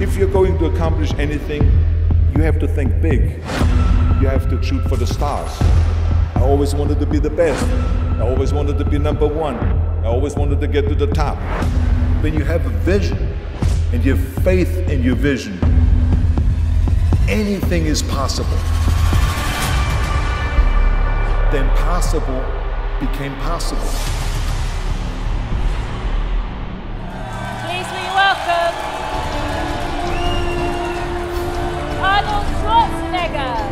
If you're going to accomplish anything, you have to think big. You have to shoot for the stars. I always wanted to be the best. I always wanted to be number one. I always wanted to get to the top. When you have a vision and you have faith in your vision, anything is possible. The impossible became possible. Please we welcome Arnold Schwarzenegger.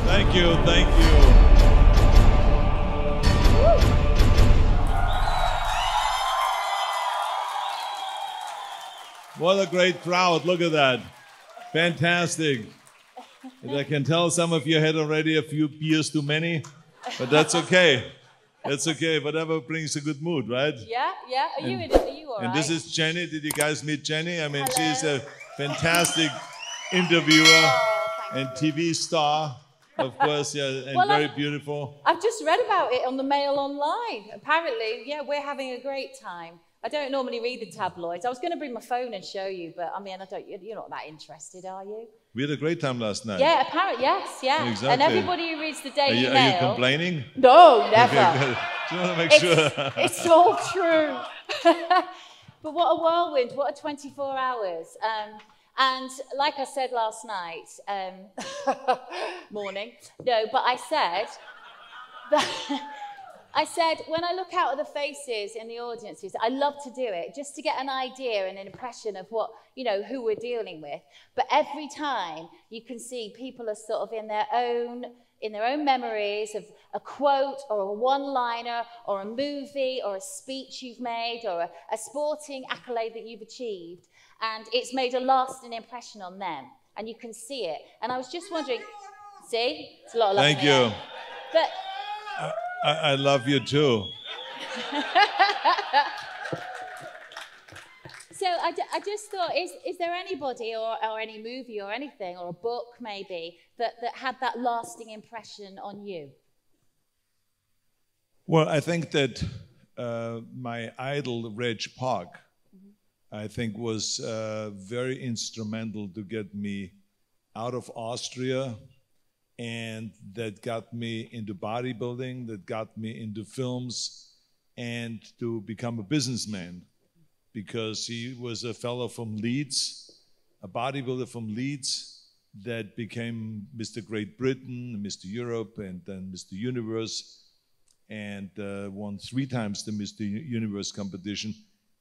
Thank you, thank you. What a great crowd, look at that. Fantastic. And I can tell some of you had already a few beers too many, but that's okay. That's okay, whatever brings a good mood, right? Yeah. Are you all right? And this is Jenny. Did you guys meet Jenny? I mean, hello. she's a fantastic interviewer and TV star. Of course, yeah, and well, very beautiful. I've just read about it on the Mail Online. Apparently, yeah, we're having a great time. I don't normally read the tabloids. I was going to bring my phone and show you, but I mean, you're not that interested, are you? We had a great time last night. Yeah, apparently, yes, yeah. Exactly. And everybody who reads the Daily Mail... Are you complaining? No, never. Do you want to make sure? It's all true. But what a whirlwind, what a 24 hours. And like I said last night, morning, no, but I said, when I look out at the faces in the audiences, I love to do it just to get an idea and an impression of what, who we're dealing with. But every time you can see people are sort of in their own memories of a quote or a one-liner or a movie or a speech you've made or a sporting accolade that you've achieved. And it's made a lasting impression on them. And you can see it. And I was just wondering, see? It's a lot of love. Thank you. But I love you too. So I just thought, is there anybody or any movie or anything or a book maybe that had that lasting impression on you? Well, I think that my idol, Reg Park, I think was very instrumental to get me out of Austria, and that got me into bodybuilding, that got me into films, and to become a businessman, because he was a fellow from Leeds, a bodybuilder from Leeds, that became Mr. Great Britain, Mr. Europe, and then Mr. Universe, and won 3 times the Mr. Universe competition,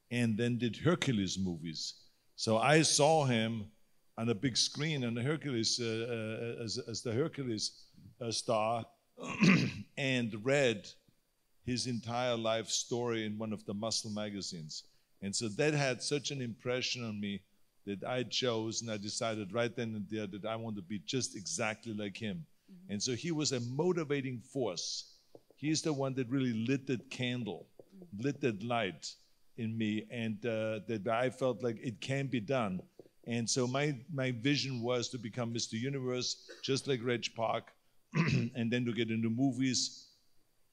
and then did Hercules movies. So I saw him on a big screen on the Hercules, as the Hercules star, and read his entire life story in one of the muscle magazines. And so that had such an impression on me that I chose, and I decided right then and there that I want to be just exactly like him. And so he was a motivating force. He's the one that really lit that candle, lit that light in me, and that I felt like it can be done. And so my vision was to become Mr. Universe, just like Reg Park, and then to get into movies,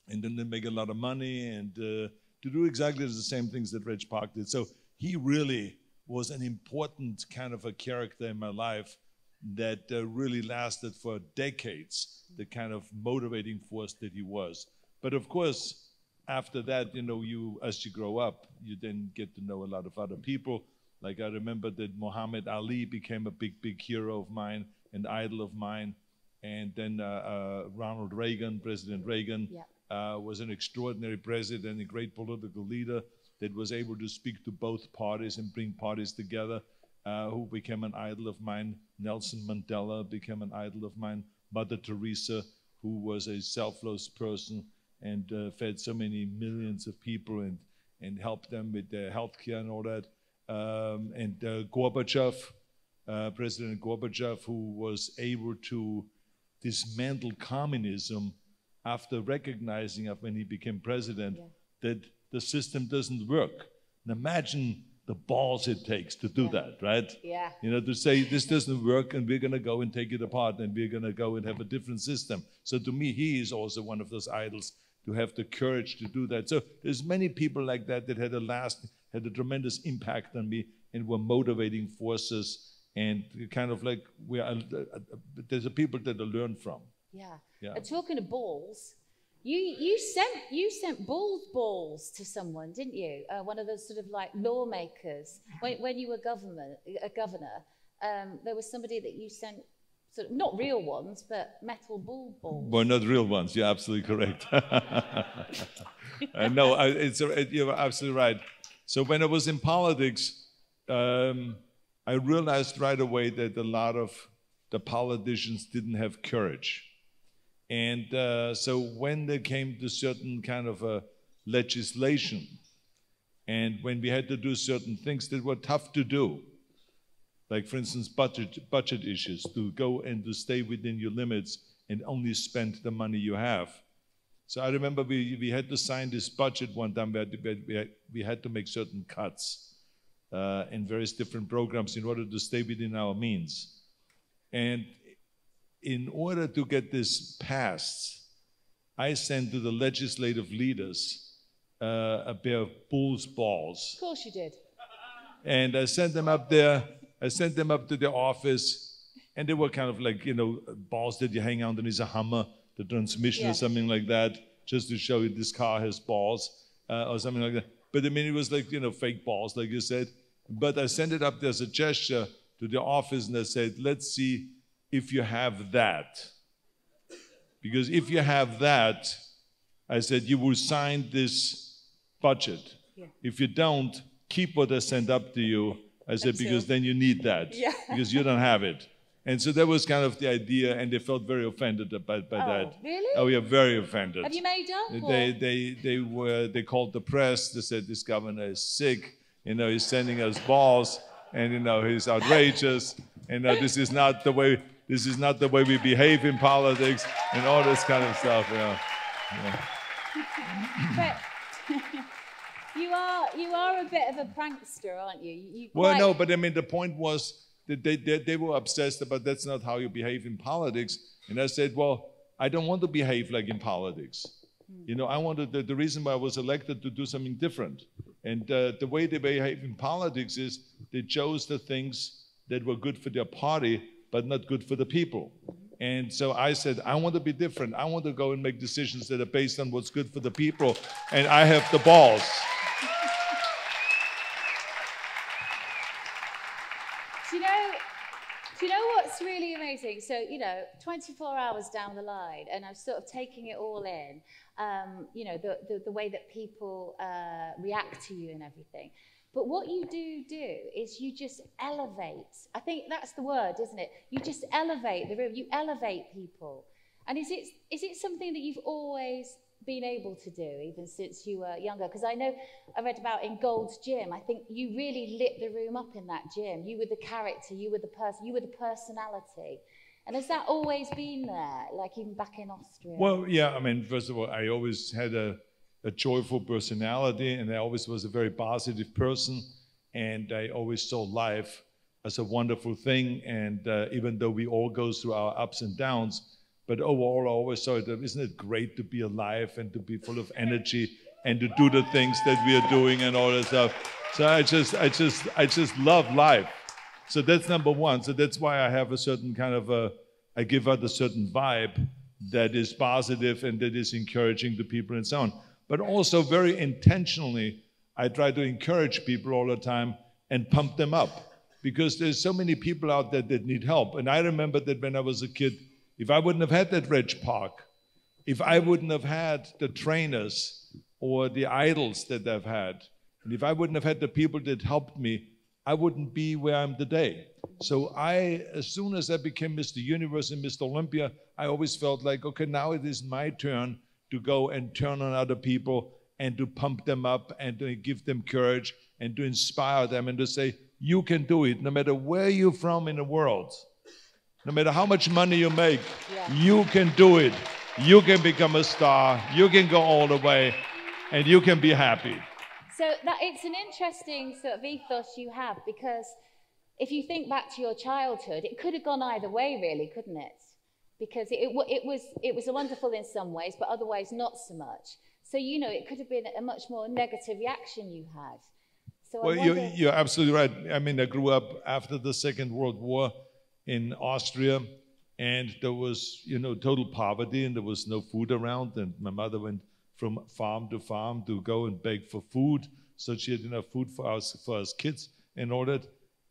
and then to make a lot of money, and to do exactly the same things that Reg Park did. So he really was an important kind of a character in my life that really lasted for decades, the kind of motivating force that he was. But of course, after that, as you grow up, you then get to know a lot of other people. Like I remember that Muhammad Ali became a big, big hero of mine, an idol of mine. And then Ronald Reagan, President Reagan, was an extraordinary president, a great political leader that was able to speak to both parties and bring parties together, who became an idol of mine. Nelson Mandela became an idol of mine. Mother Teresa, who was a selfless person and fed so many millions of people and helped them with their health care and all that. And Gorbachev, President Gorbachev, who was able to dismantle communism after recognizing when he became president that the system doesn't work. And imagine the balls it takes to do that, right? Yeah. You know, to say this doesn't work and we're going to go and take it apart and we're going to go and have a different system. So to me, he is also one of those idols, to have the courage to do that. So there's many people like that that had a tremendous impact on me and were motivating forces, and kind of like there's a people that I learn from. Yeah. And talking of balls, you sent balls to someone, didn't you? One of those sort of like lawmakers. When you were a governor, there was somebody that you sent, sort of not real ones, but metal balls. Well, not real ones. You're absolutely correct. No, you're absolutely right. So when I was in politics, I realized right away that a lot of the politicians didn't have courage. And so when they came to certain kind of legislation, and when we had to do certain things that were tough to do, like for instance budget issues, to go and to stay within your limits and only spend the money you have. So I remember we had to sign this budget one time. We had to make certain cuts in various different programs in order to stay within our means. And in order to get this passed, I sent to the legislative leaders a pair of bull's balls. Of course you did. And I sent them up there. I sent them up to the office, and they were kind of like, you know, balls that you hang underneath a Hummer, the transmission or something like that, just to show you this car has balls or something like that. But I mean, it was like, you know, fake balls, like you said. But I sent it up there as a gesture to the office, and I said, let's see if you have that. Because if you have that, I said, you will sign this budget. Yeah. If you don't, keep what I sent up to you. I said, because then you need that, because you don't have it. And so that was kind of the idea, and they felt very offended by that. Really? Oh, yeah, very offended. Have you made up? They called the press. They said, this governor is sick. You know, he's sending us balls, and you know, he's outrageous. And this is not the way we behave in politics, and all this kind of stuff. Yeah. But you are a bit of a prankster, aren't you? Well, no, but I mean, the point was that they were obsessed about that's not how you behave in politics. And I said, well, I don't want to behave like in politics. You know, I wanted the reason why I was elected to do something different. And the way they behave in politics is they chose the things that were good for their party, but not good for the people. And so I said, I want to be different. I want to go and make decisions that are based on what's good for the people, and I have the balls. Do you know what's really amazing? So, you know, 24 hours down the line, and I'm sort of taking it all in, you know, the way that people react to you and everything. But what you do is you just elevate. I think that's the word, isn't it? You just elevate the room. You elevate people. And is it something that you've always been able to do, even since you were younger? Because I know I read about in Gold's Gym. I think you really lit the room up in that gym. You were the character. You were the person. You were the personality. And has that always been there, like even back in Austria? Well, yeah. I mean, first of all, I always had a joyful personality, and I always was a very positive person, and I always saw life as a wonderful thing. And even though we all go through our ups and downs, but overall I always saw it, isn't it great to be alive and to be full of energy and to do the things that we are doing and all that stuff. So I just love life. So that's number one. So that's why I have a certain kind of I give out a certain vibe that is positive and that is encouraging to people and so on. But also very intentionally, I try to encourage people all the time and pump them up, because there's so many people out there that need help. And I remember that when I was a kid, if I wouldn't have had that Reg Park, if I wouldn't have had the trainers or the idols that I've had, and if I wouldn't have had the people that helped me, I wouldn't be where I am today. So as soon as I became Mr. Universe and Mr. Olympia, I always felt like, okay, now it is my turn to go and turn on other people and to pump them up and to give them courage and to inspire them and to say, you can do it, no matter where you're from in the world. No matter how much money you make, you can do it. You can become a star. You can go all the way, and you can be happy. So that it's an interesting sort of ethos you have, because if you think back to your childhood, it could have gone either way, really, couldn't it? Because it was wonderful in some ways, but otherwise not so much. So, you know, it could have been a much more negative reaction you had. So well, you're absolutely right. I mean, I grew up after the Second World War in Austria, and there was, you know, total poverty, and there was no food around, and my mother went from farm to go and beg for food, so she had enough food for us kids in order.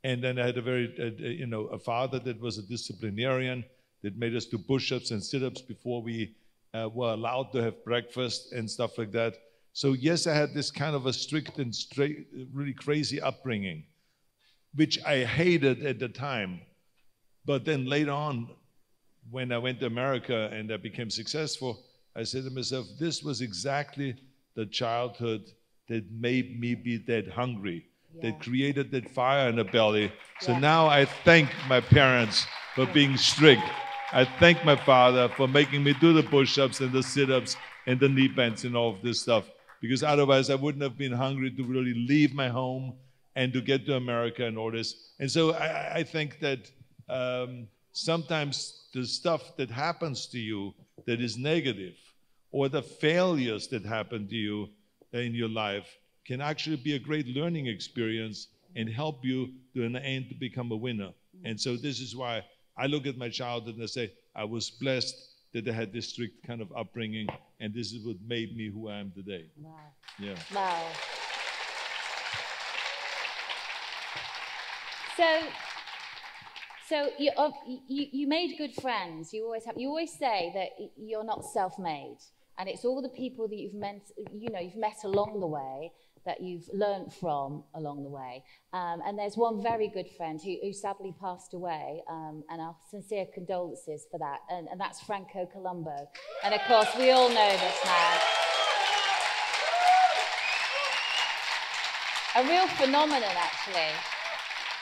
And then I had a father that was a disciplinarian that made us do push-ups and sit-ups before we were allowed to have breakfast and stuff like that. So yes, I had this kind of a strict and straight, really crazy upbringing, which I hated at the time. But then later on, when I went to America and I became successful, I said to myself, this was exactly the childhood that made me be that hungry, that created that fire in the belly. So now I thank my parents for being strict. I thank my father for making me do the push-ups and the sit-ups and the knee bends and all of this stuff, because otherwise I wouldn't have been hungry to really leave my home and to get to America and all this. And so I think that sometimes the stuff that happens to you that is negative, or the failures that happen to you in your life, can actually be a great learning experience and help you to an end to become a winner. And so this is why I look at my childhood and I say, I was blessed that I had this strict kind of upbringing, and this is what made me who I am today. Wow. Yeah. Wow. So you made good friends. You always have. You always say that you're not self-made, and it's all the people that you've met along the way that you've learned from along the way. And there's one very good friend who sadly passed away, and our sincere condolences for that. And that's Franco Colombo. And of course, we all know this man. A real phenomenon, actually.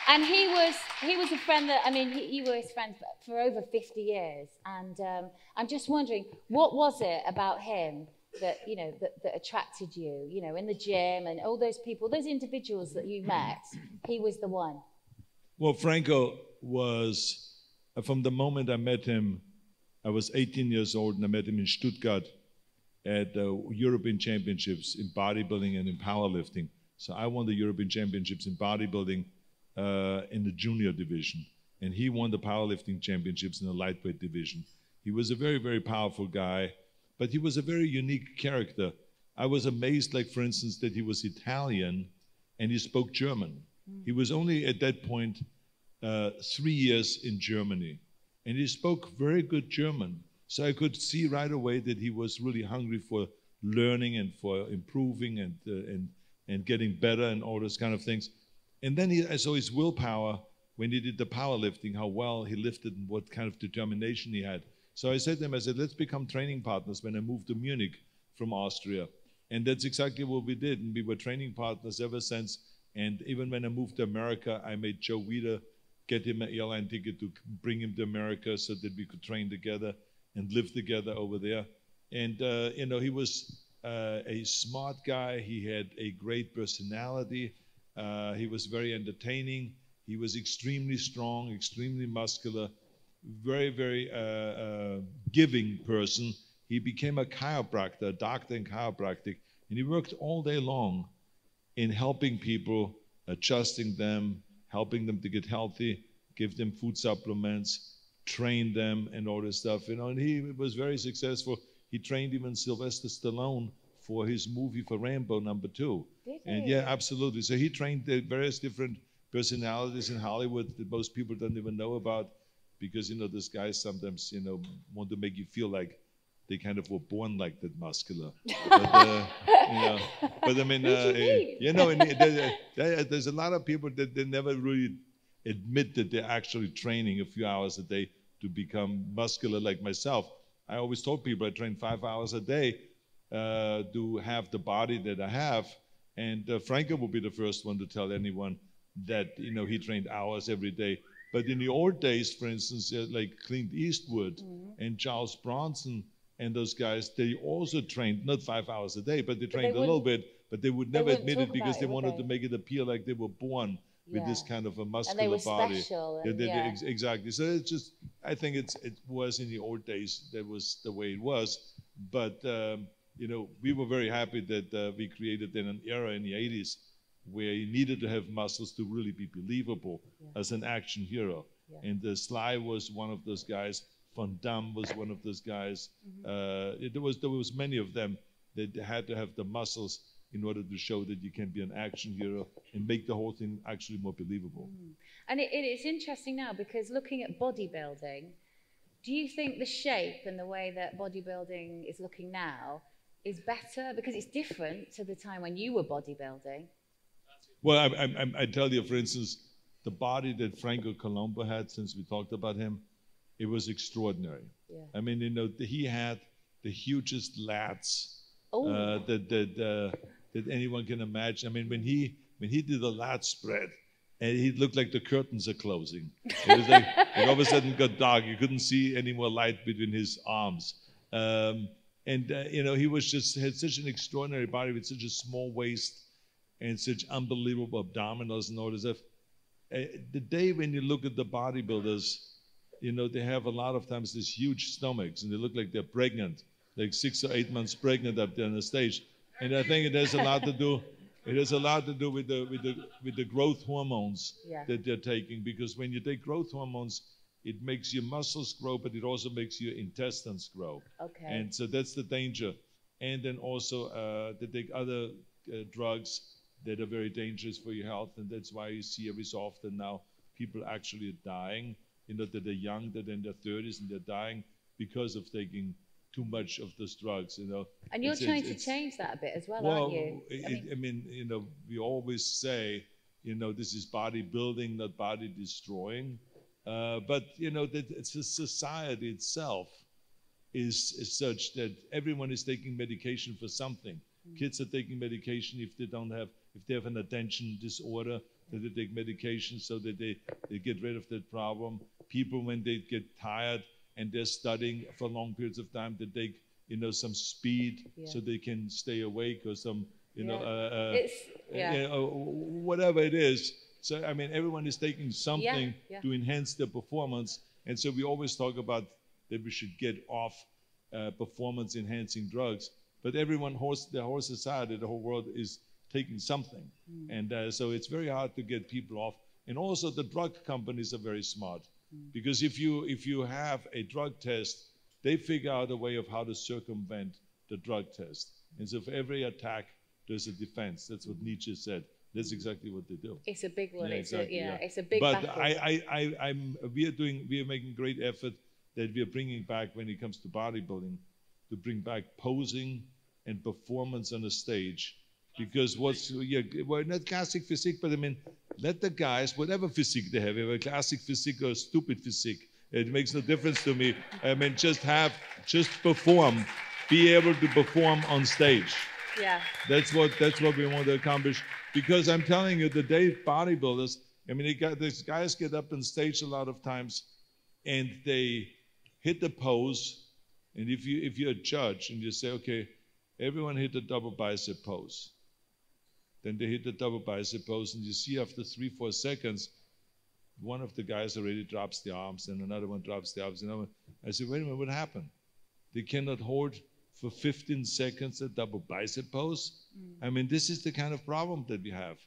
And he was a friend that, I mean, you were his friend for over 50 years. And I'm just wondering, what was it about him that, you know, that attracted you, you know, in the gym and all those people, those individuals that you met? He was the one. Well, Franco was, from the moment I met him, I was 18 years old, and I met him in Stuttgart at the European Championships in bodybuilding and in powerlifting. So I won the European Championships in bodybuilding in the junior division, and he won the powerlifting championships in the lightweight division. He was a very, very powerful guy, but he was a very unique character. I was amazed, like, for instance, that he was Italian and he spoke German. He was only at that point 3 years in Germany, and he spoke very good German. So I could see right away that he was really hungry for learning and for improving and getting better and all those kind of things. And then I saw his willpower when he did the powerlifting, how well he lifted and what kind of determination he had. So I said to him, I said, let's become training partners when I moved to Munich from Austria. And that's exactly what we did. And we were training partners ever since. And even when I moved to America, I made Joe Weider get him an airline ticket to bring him to America so that we could train together and live together over there. And, you know, he was a smart guy. He had a great personality. He was very entertaining. He was extremely strong, extremely muscular, very, very giving person. He became a chiropractor, a doctor in chiropractic, and he worked all day long in helping people, adjusting them, helping them to get healthy, give them food supplements, train them, and all this stuff. You know, and he was very successful. He trained even Sylvester Stallone for his movie for Rambo #2. And yeah, absolutely. So he trained the various different personalities in Hollywood that most people don't even know about, because, you know, these guys sometimes, you know, want to make you feel like they kind of were born like that, muscular. But, you know, but I mean, you know, and there's a lot of people that they never really admit that they're actually training a few hours a day to become muscular like myself. I always told people I train 5 hours a day to have the body that I have. And Franco will be the first one to tell anyone that, you know, he trained hours every day. But in the old days, for instance, like Clint Eastwood and Charles Bronson, and those guys, they also trained, not 5 hours a day, but they trained a little bit, but they would never admit it because they wanted to make it appear like they were born with this kind of a muscular and they were body. Special exactly. So it's just, I think it was in the old days, that was the way it was. But, you know, we were very happy that we created then an era in the 80s where you needed to have muscles to really be believable as an action hero. And Sly was one of those guys. Van Damme was one of those guys. There was many of them that had to have the muscles in order to show that you can be an action hero and make the whole thing actually more believable. And it's interesting now because looking at bodybuilding, do you think the shape and the way that bodybuilding is looking now is better because it's different to the time when you were bodybuilding? Well, I tell you, for instance, the body that Franco Colombo had, since we talked about him, it was extraordinary. I mean, you know, he had the hugest lats that anyone can imagine. I mean, when he did the lat spread, and he looked like the curtains are closing. It was like it all of a sudden got dark. You couldn't see any more light between his arms. You know, he was just had such an extraordinary body with such a small waist and such unbelievable abdominals and all this stuff. The day when you look at the bodybuilders, you know, they have a lot of times these huge stomachs and they look like they're pregnant, like 6 or 8 months pregnant up there on the stage. And I think it has a lot to do. It has a lot to do with the growth hormones that they're taking, because when you take growth hormones, it makes your muscles grow, but it also makes your intestines grow. Okay. And so that's the danger. And then also they take other drugs that are very dangerous for your health, and that's why you see every so often now people actually are dying. You know, that they're young, that they're in their 30s, and they're dying because of taking too much of those drugs, you know. And you're trying to change that a bit as well, aren't you? I mean, you know, we always say, you know, this is bodybuilding, not body destroying. But, you know, that it's a society itself is such that everyone is taking medication for something. Kids are taking medication if they have an attention disorder, that they take medication so that they get rid of that problem. People, when they get tired and they're studying for long periods of time, they take, you know, some speed so they can stay awake, or some, you know, whatever it is. So, I mean, everyone is taking something to enhance their performance. And so we always talk about that we should get off performance-enhancing drugs. But everyone, the whole society, the whole world is taking something. And so it's very hard to get people off. And also the drug companies are very smart. Because if you have a drug test, they figure out a way of how to circumvent the drug test. And so for every attack, there's a defense. That's what Nietzsche said. That's exactly what they do. It's a big one. It's a big battle. But we are making great effort that we are bringing back, when it comes to bodybuilding, to bring back posing and performance on a stage. Because well, not classic physique, but I mean, let the guys, whatever physique they have, a classic physique or a stupid physique, it makes no difference to me. I mean, just perform, be able to perform on stage. Yeah. That's what we want to accomplish. Because I'm telling you, the day bodybuilders, I mean, these guys get up on stage a lot of times, and they hit the pose, and if you're a judge and you say, okay, everyone hit the double bicep pose. Then they hit the double bicep pose, and you see after 3-4 seconds, one of the guys already drops the arms, and another one drops the arms. And I said, wait a minute, what happened? They cannot hold for 15 seconds a double bicep pose? I mean, this is the kind of problem that we have.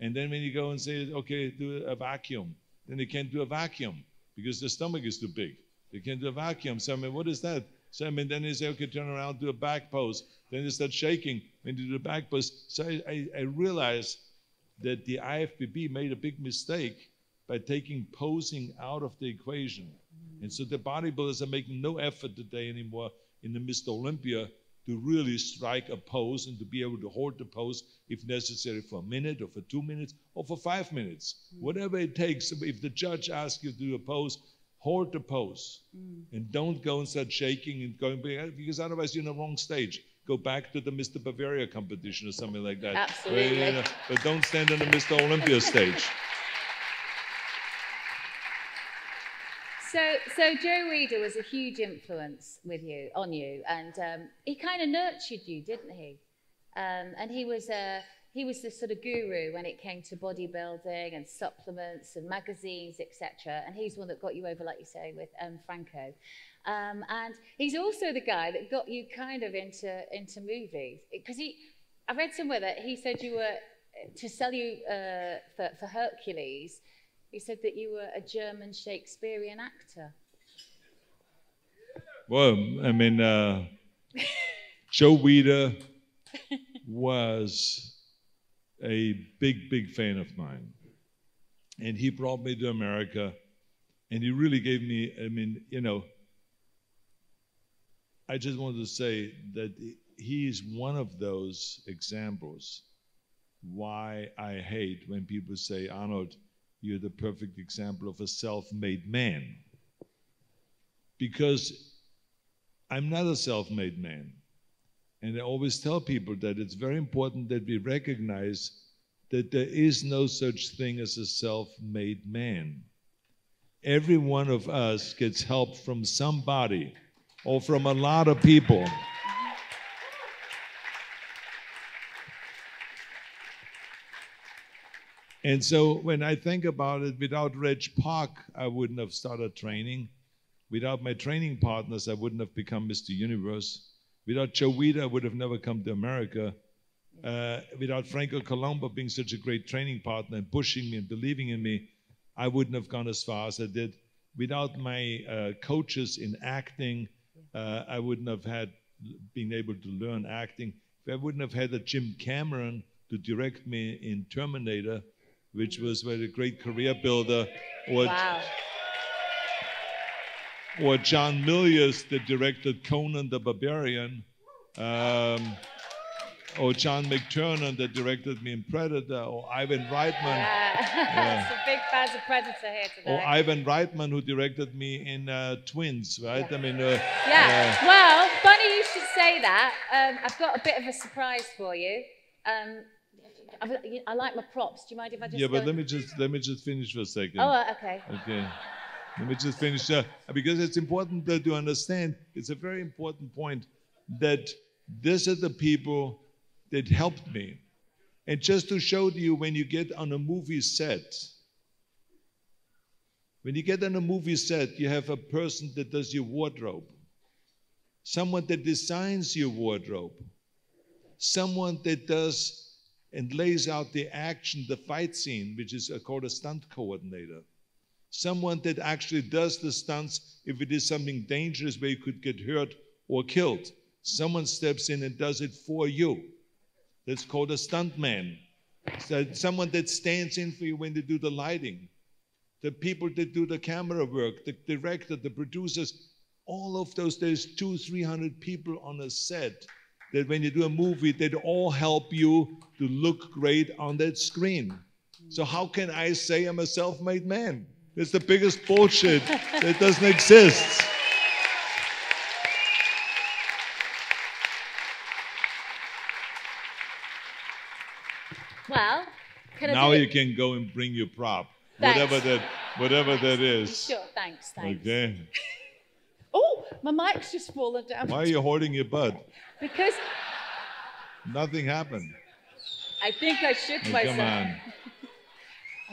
And then when you go and say, okay, do a vacuum, then they can't do a vacuum because their stomach is too big. They can't do a vacuum. So I mean, what is that? So I mean, then they say, okay, turn around, do a back pose. Then they start shaking when you do the back pose. So I realized that the IFBB made a big mistake by taking posing out of the equation. And so the bodybuilders are making no effort today anymore in the Mr. Olympia to really strike a pose and to be able to hold the pose if necessary for a minute or for 2 minutes or for 5 minutes. Whatever it takes. If the judge asks you to do a pose, hold the pose and don't go and start shaking and going back, because otherwise you're in the wrong stage. Go back to the Mr. Bavaria competition or something like that. Absolutely. But don't stand on the Mr. Olympia stage. So Joe Weider was a huge influence on you, and he kind of nurtured you, didn't he? And he was the sort of guru when it came to bodybuilding and supplements and magazines, etc. And he's the one that got you over, like you say, with Franco. And he's also the guy that got you kind of into movies, because I read somewhere that he said you were, to sell you for Hercules, he said that you were a German Shakespearean actor. Well, I mean, Joe Weider was a big fan of mine. And he brought me to America, and he really gave me, I mean, you know, I just wanted to say that he's one of those examples why I hate when people say, Arnold, you're the perfect example of a self-made man. Because I'm not a self-made man. And I always tell people that it's very important that we recognize that there is no such thing as a self-made man. Every one of us gets help from somebody or from a lot of people. And so when I think about it, without Reg Park, I wouldn't have started training. Without my training partners, I wouldn't have become Mr. Universe. Without Joe Weider, I would have never come to America. Without Franco Colombo being such a great training partner and pushing me and believing in me, I wouldn't have gone as far as I did. Without my coaches in acting, I wouldn't have been able to learn acting. If I wouldn't have had a Jim Cameron to direct me in Terminator, which was a great career builder, or, Wow. or John Milius that directed Conan the Barbarian, or John McTiernan that directed me in Predator, or Ivan Reitman. Yeah. Some big fans of Predator here today. Or Ivan Reitman, who directed me in Twins, right? Yeah. I mean, Well, funny you should say that. I've got a bit of a surprise for you. I like my props. Do you mind if I just? Yeah, but let me just finish for a second. Oh, okay. Okay. Let me just finish because it's important to understand. It's a very important point that these are the people that helped me. And just to show you, when you get on a movie set, you have a person that does your wardrobe, someone that designs your wardrobe, someone that does and lays out the action, the fight scene, which is called a stunt coordinator, someone that actually does the stunts if it is something dangerous where you could get hurt or killed. Someone steps in and does it for you. That's called a stuntman. So someone that stands in for you when they do the lighting. The people that do the camera work, the director, the producers, all of those, there's 200-300 people on a set that when you do a movie, they all help you to look great on that screen. So how can I say I'm a self-made man? It's the biggest bullshit that doesn't exist. Well, now you can go and bring your prop, whatever that is. Sure, thanks. Okay. Oh, my mic's just fallen down. Why are you holding your butt? Because nothing happened. I think I shook myself. Come on.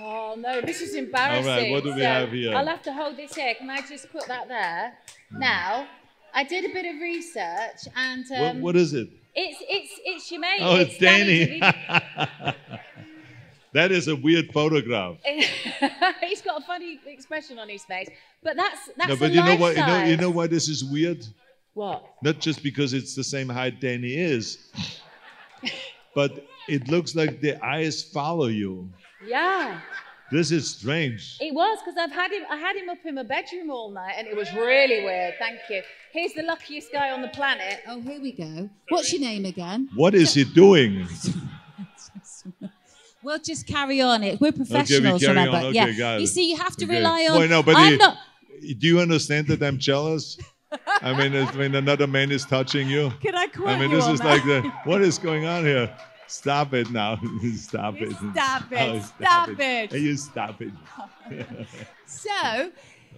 Oh no, this is embarrassing. All right, what do we have here? I'll have to hold this here. Can I just put that there? Now, I did a bit of research and what is it? It's your mate. Oh, it's Danny. That is a weird photograph. He's got a funny expression on his face, but that's no, but you know what? You know why this is weird? What? Not just because it's the same height Danny is, but it looks like the eyes follow you. Yeah. This is strange. It was, because I had him up in my bedroom all night, and it was really weird. Thank you. Here's the luckiest guy on the planet. Oh, here we go. What's your name again? What is he doing? We'll just carry on. We're professionals, okay, remember? Okay, yeah. got it. You see, you have to rely on. Well, no, but I'm not. Do you understand that I'm jealous? I mean, when another man is touching you. Can I quote I mean, you this on is that? like what is going on here? Stop it now. Stop it. Stop it. Oh, Stop it. You stop it. So,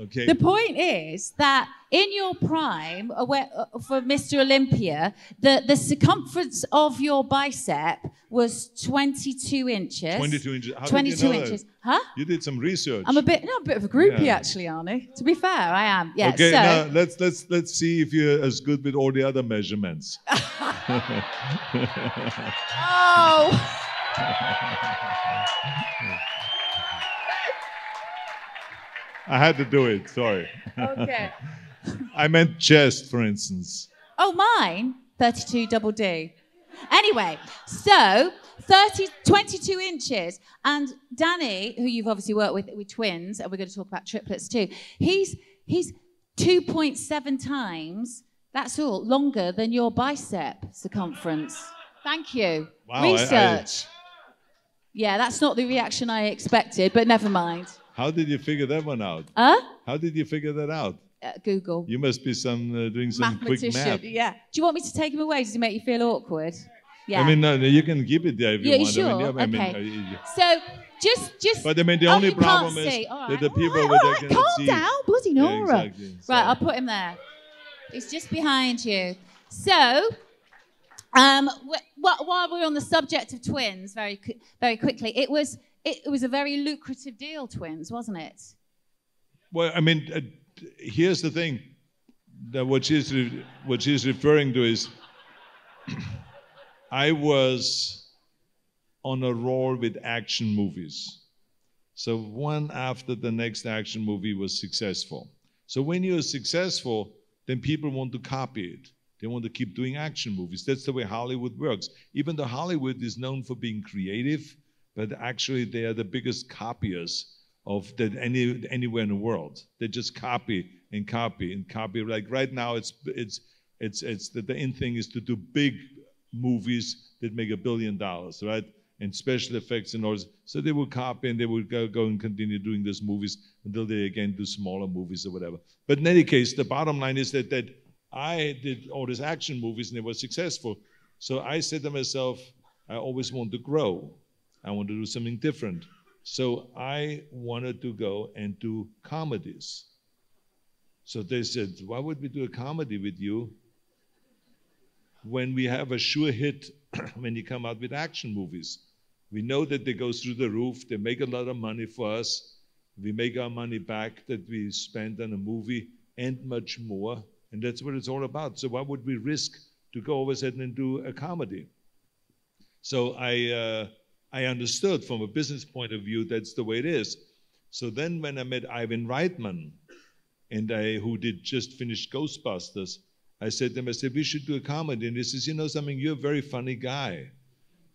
Okay. The point is that in your prime, for Mr. Olympia, the circumference of your bicep was 22 inches. 22 inches. How 22 did you know inches. that? Huh? You did some research. I'm a bit of a groupie, actually, Arnie. To be fair, I am. Yeah. Okay, so, now let's see if you're as good with all the other measurements. Oh. I had to do it. Sorry. Okay. I meant chest, for instance. Oh, mine, 32 double D. Anyway, so 22 inches. And Danny, who you've obviously worked with twins, and we're going to talk about triplets too, he's 2.7 times, that's all, longer than your bicep circumference. Thank you. Wow, Research. Yeah, that's not the reaction I expected, but never mind. How did you figure that one out? Huh? How did you figure that out? Google. You must be doing some quick math. Yeah. Do you want me to take him away? Does it make you feel awkward? Yeah. I mean, no, you can keep it there if you you want. sure? I mean, Okay. So just. But I mean, the oh, only you problem can't is see. All that right. the people all over right, there all right, cannot calm see. down, bloody Nora. Yeah, exactly. So. Right, I'll put him there. He's just behind you. So, while we're on the subject of twins, very quickly, it was a very lucrative deal, twins, wasn't it? Well, I mean, here's the thing. That what she's referring to is, I was on a roll with action movies. So one after the next action movie was successful. So when you're successful, then people want to copy it. They want to keep doing action movies. That's the way Hollywood works. Even though Hollywood is known for being creative, but actually they are the biggest copiers of that anywhere in the world. They just copy and copy and copy. Like right now, it's the in thing is to do big movies that make $1 billion, right? And special effects and all. So they will copy and they will go and continue doing these movies until they again do smaller movies or whatever. But in any case, the bottom line is that I did all these action movies and they were successful. So I said to myself, I always want to grow. I want to do something different. So I wanted to go and do comedies. So they said, why would we do a comedy with you when we have a sure hit when you come out with action movies? We know that they go through the roof. They make a lot of money for us. We make our money back that we spend on a movie and much more. And that's what it's all about. So why would we risk to go over and do a comedy? So I understood from a business point of view that's the way it is. So then when I met Ivan Reitman, who did just finished Ghostbusters, I said to him, we should do a comedy. And he says, you know something, you're a very funny guy.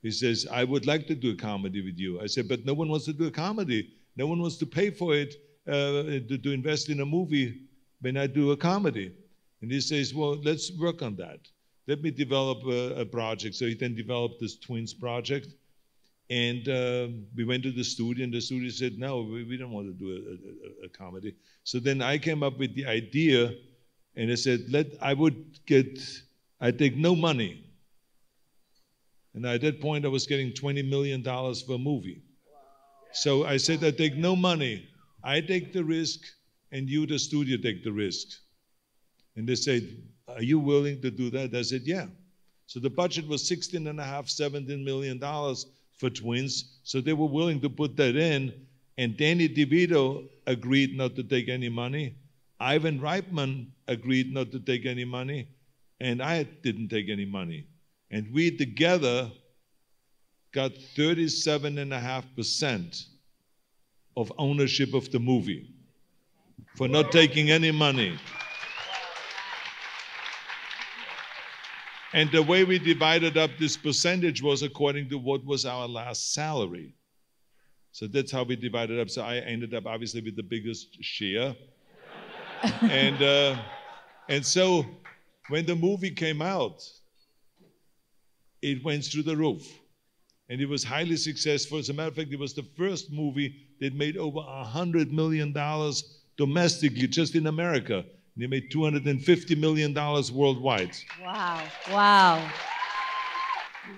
He says, I would like to do a comedy with you. I said, but no one wants to do a comedy. No one wants to pay for it, to invest in a movie when I do a comedy. And he says, well, let's work on that. Let me develop a project. So he then developed this twins project. And we went to the studio, and the studio said, no, we don't want to do a comedy. So then I came up with the idea, and I said, I'd take no money. And at that point, I was getting $20 million for a movie. So I said, I take no money. I take the risk, and you, the studio, take the risk. And they said, are you willing to do that? I said, yeah. So the budget was $16.5, $17 million for twins. So they were willing to put that in. And Danny DeVito agreed not to take any money. Ivan Reitman agreed not to take any money. And I didn't take any money. And we together got 37.5% of ownership of the movie for not taking any money. And the way we divided up this percentage was according to what was our last salary. So that's how we divided up. So I ended up obviously with the biggest share. And so when the movie came out, it went through the roof. And it was highly successful. As a matter of fact, it was the first movie that made over $100 million domestically, just in America. And they made $250 million worldwide. Wow, wow.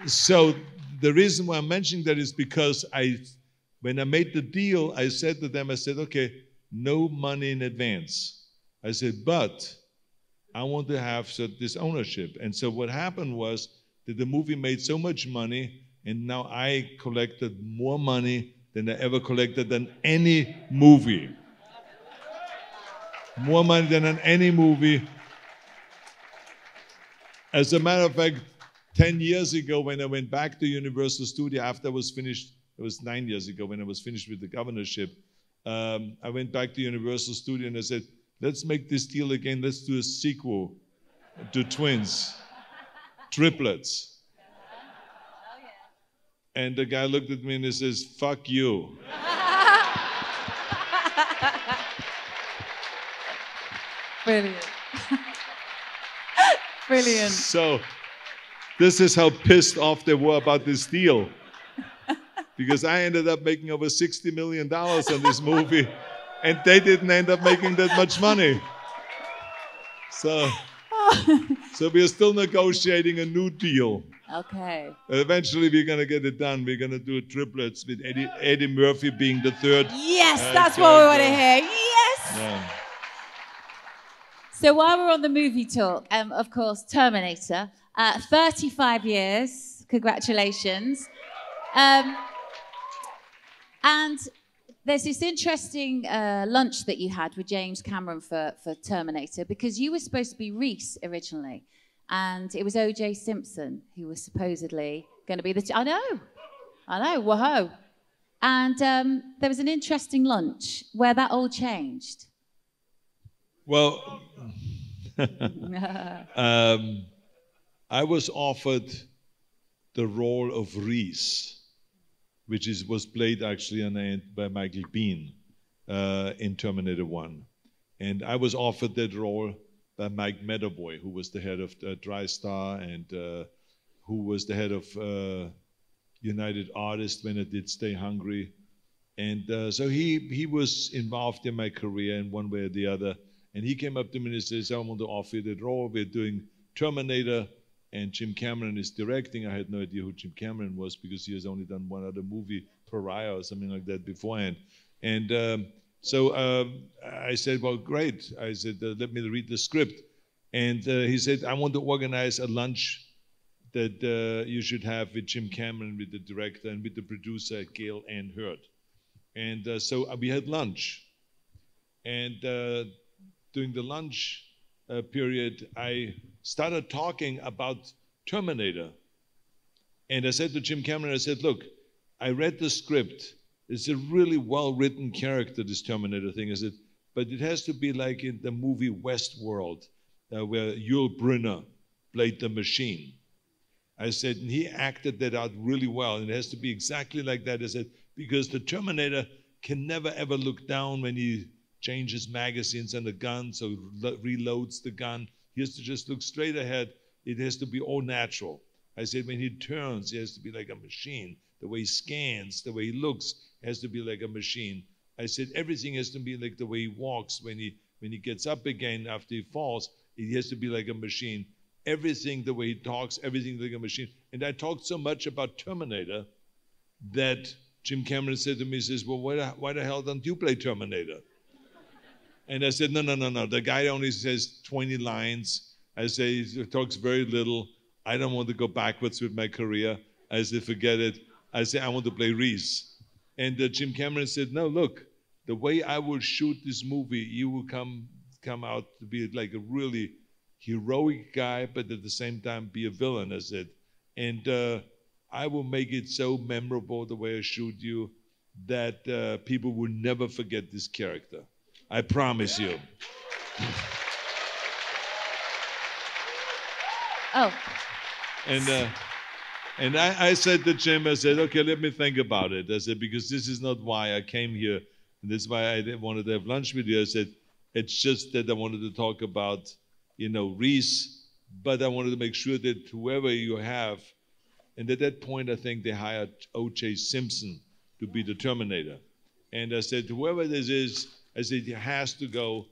So the reason why I'm mentioning that is because when I made the deal, I said to them, I said, okay, no money in advance. I said, but I want to have this ownership. And so what happened was that the movie made so much money, and now I collected more money than I ever collected than any movie. More money than on any movie. As a matter of fact, 10 years ago when I went back to Universal Studio after I was finished, it was 9 years ago when I was finished with the governorship, I went back to Universal Studio and I said, let's make this deal again, let's do a sequel to Twins, triplets. And the guy looked at me and he says, fuck you. Brilliant. Brilliant. So this is how pissed off they were about this deal. Because I ended up making over $60 million on this movie, and they didn't end up making that much money. So we're still negotiating a new deal. Okay. Eventually we're going to get it done. We're going to do triplets with Eddie Murphy being the third. Yes, that's what we want to hear. Yes. Yeah. So while we're on the movie talk, of course, Terminator, 35 years, congratulations. And there's this interesting lunch that you had with James Cameron for Terminator, because you were supposed to be Reese originally, and it was O.J. Simpson who was supposedly going to be the... I know, whoa. And there was an interesting lunch where that all changed. Well, I was offered the role of Reese, which was played actually by Michael Biehn in Terminator 1. And I was offered that role by Mike Medavoy, who was the head of TriStar and who was the head of United Artists when I did Stay Hungry. And so he was involved in my career in one way or the other. And he came up to me and says, I want to offer you that role. We're doing Terminator, and Jim Cameron is directing. I had no idea who Jim Cameron was because he has only done one other movie, Pariah or something like that beforehand. And so I said, well, great. I said, let me read the script. And he said, I want to organize a lunch that you should have with Jim Cameron, with the director, and with the producer, Gail Ann Hurd. And so we had lunch. And during the lunch period, I started talking about Terminator. And I said to Jim Cameron, I said, look, I read the script. It's a really well-written character, this Terminator thing. I said, but it has to be like in the movie Westworld, where Yul Brynner played the machine. I said, and he acted that out really well. And it has to be exactly like that. I said, because the Terminator can never, ever look down when he changes magazines on the gun, so reloads the gun. He has to just look straight ahead. It has to be all natural. I said, when he turns, he has to be like a machine. The way he scans, the way he looks, has to be like a machine. I said, everything has to be like the way he walks. When he gets up again after he falls, he has to be like a machine. Everything, the way he talks, everything like a machine. And I talked so much about Terminator that Jim Cameron said to me, he says, well, why the hell don't you play Terminator? And I said, no. The guy only says 20 lines. I say, he talks very little. I don't want to go backwards with my career. I said, forget it. I say, I want to play Reese. And Jim Cameron said, no, look, the way I will shoot this movie, you will come out to be like a really heroic guy, but at the same time be a villain, I said. And I will make it so memorable the way I shoot you that people will never forget this character. I promise you. Oh. And I said to Jim, I said, okay, let me think about it. I said, because this is not why I came here. And this is why I wanted to have lunch with you. I said, it's just that I wanted to talk about, Reese, but I wanted to make sure that whoever you have, and at that point, I think they hired O.J. Simpson to be the Terminator. And I said, whoever this is, I said, he has to go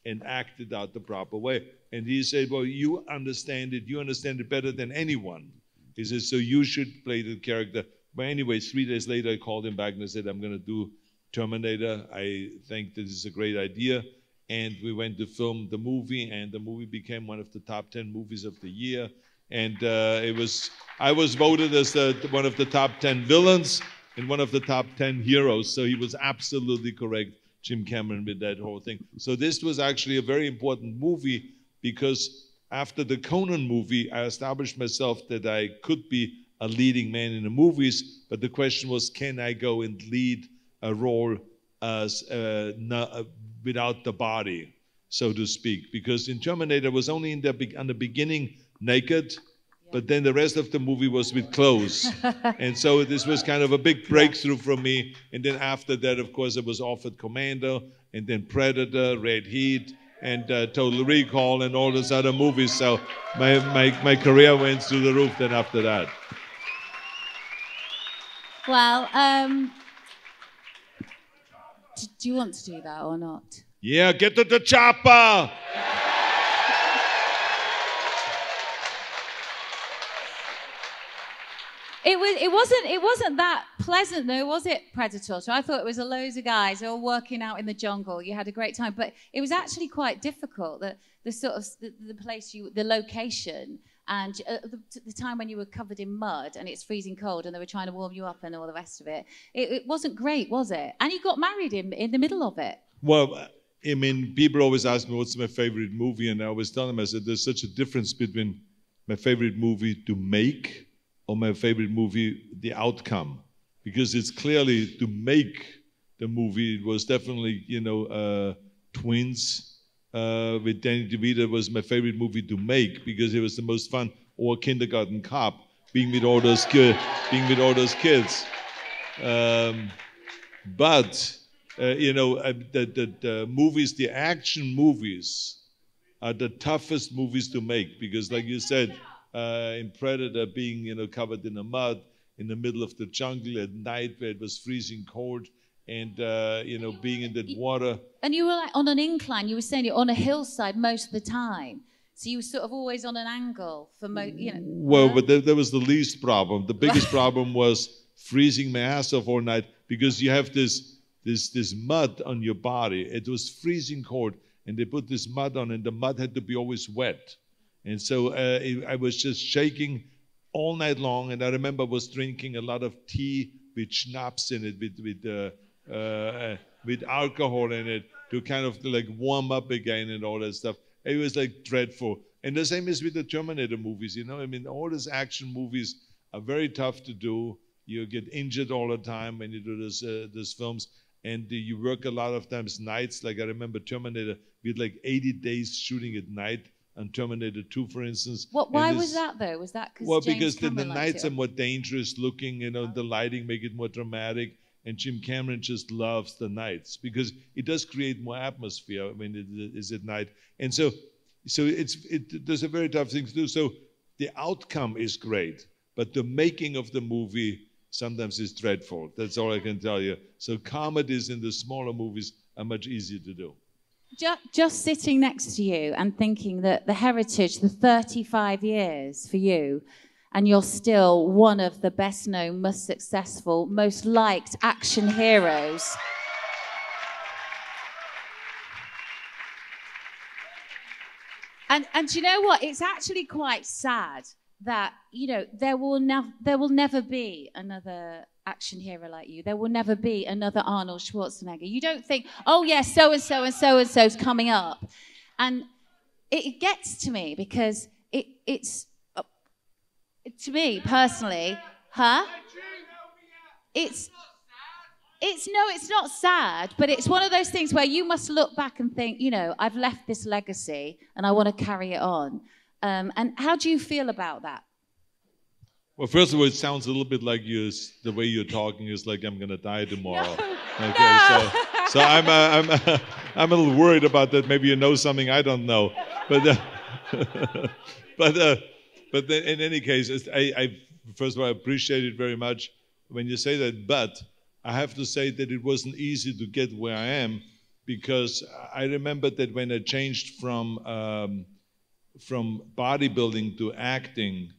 and act it out the proper way. And he said, well, you understand it better than anyone. He said, so you should play the character. But anyway, 3 days later, I called him back and I said, I'm going to do Terminator. I think this is a great idea. And we went to film the movie, and the movie became one of the top 10 movies of the year. And I was voted as one of the top 10 villains and one of the top 10 heroes. So he was absolutely correct, Jim Cameron, with that whole thing. So this was actually a very important movie, because after the Conan movie, I established myself that I could be a leading man in the movies, but the question was, can I go and lead a role as without the body, so to speak? Because in Terminator was only in the beginning naked, but then the rest of the movie was with clothes. And so this was kind of a big breakthrough for me. And then after that, of course, I was offered Commando, and then Predator, Red Heat, and Total Recall, and all those other movies. So my career went through the roof then after that. Well, do you want to do that or not? Yeah, get to the chopper! It wasn't that pleasant though, was it, Predator? So I thought it was a loads of guys all working out in the jungle. You had a great time, but it was actually quite difficult. The sort of the place the location, and the time when you were covered in mud and it's freezing cold and they were trying to warm you up and all the rest of it. It wasn't great, was it? And you got married in the middle of it. Well, I mean, people always ask me what's my favorite movie, and I always tell them, I said, there's such a difference between my favorite movie to make or my favorite movie, the outcome. Because it's clearly to make the movie, it was definitely, Twins with Danny DeVito was my favorite movie to make, because it was the most fun, or Kindergarten Cop, being with all those kids. But the movies, the action movies, are the toughest movies to make, because, like you said, in Predator, being covered in the mud in the middle of the jungle at night where it was freezing cold, and being in that water. And you were like on an incline. You were saying you're on a hillside most of the time, so you were sort of always on an angle for Well, but that was the least problem. The biggest problem was freezing my ass off all night, because you have this mud on your body. It was freezing cold, and they put this mud on, and the mud had to be always wet. And so I was just shaking all night long. And I remember I was drinking a lot of tea with schnapps in it, with alcohol in it, to kind of like warm up again and all that stuff. It was like dreadful. And the same is with the Terminator movies. I mean, all these action movies are very tough to do. You get injured all the time when you do these films. And you work a lot of times nights. Like I remember Terminator, we had like 80 days shooting at night on Terminator 2, for instance. Why was that, though? Was that because the nights are more dangerous looking, the lighting make it more dramatic, and Jim Cameron just loves the nights, because it does create more atmosphere when it is at night. And so there's a very tough thing to do. So the outcome is great, but the making of the movie sometimes is dreadful. That's all I can tell you. So comedies in the smaller movies are much easier to do. Just sitting next to you and thinking that the heritage, the 35 years for you, and you're still one of the best known, most successful, most liked action heroes. And you know what? It's actually quite sad that, there will never be another action hero like you. There will never be another Arnold Schwarzenegger. You don't think, oh yes, so-and-so and so-and-so's coming up. And it gets to me, because it's to me personally, it's not sad, but it's one of those things where you must look back and think, I've left this legacy and I want to carry it on. And how do you feel about that? Well, first of all, it sounds a little bit like the way you're talking is like I'm going to die tomorrow. No. Okay, no. So I'm a little worried about that. Maybe you know something I don't know, but in any case, I first of all I appreciate it very much when you say that. But I have to say that it wasn't easy to get where I am, because I remember that when I changed from bodybuilding to acting,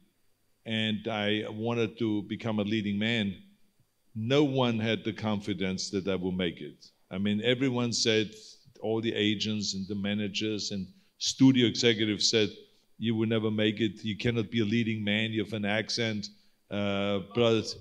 and I wanted to become a leading man, no one had the confidence that I would make it. I mean, everyone said, all the agents and the managers and studio executives said, you will never make it, you cannot be a leading man, you have an accent, plus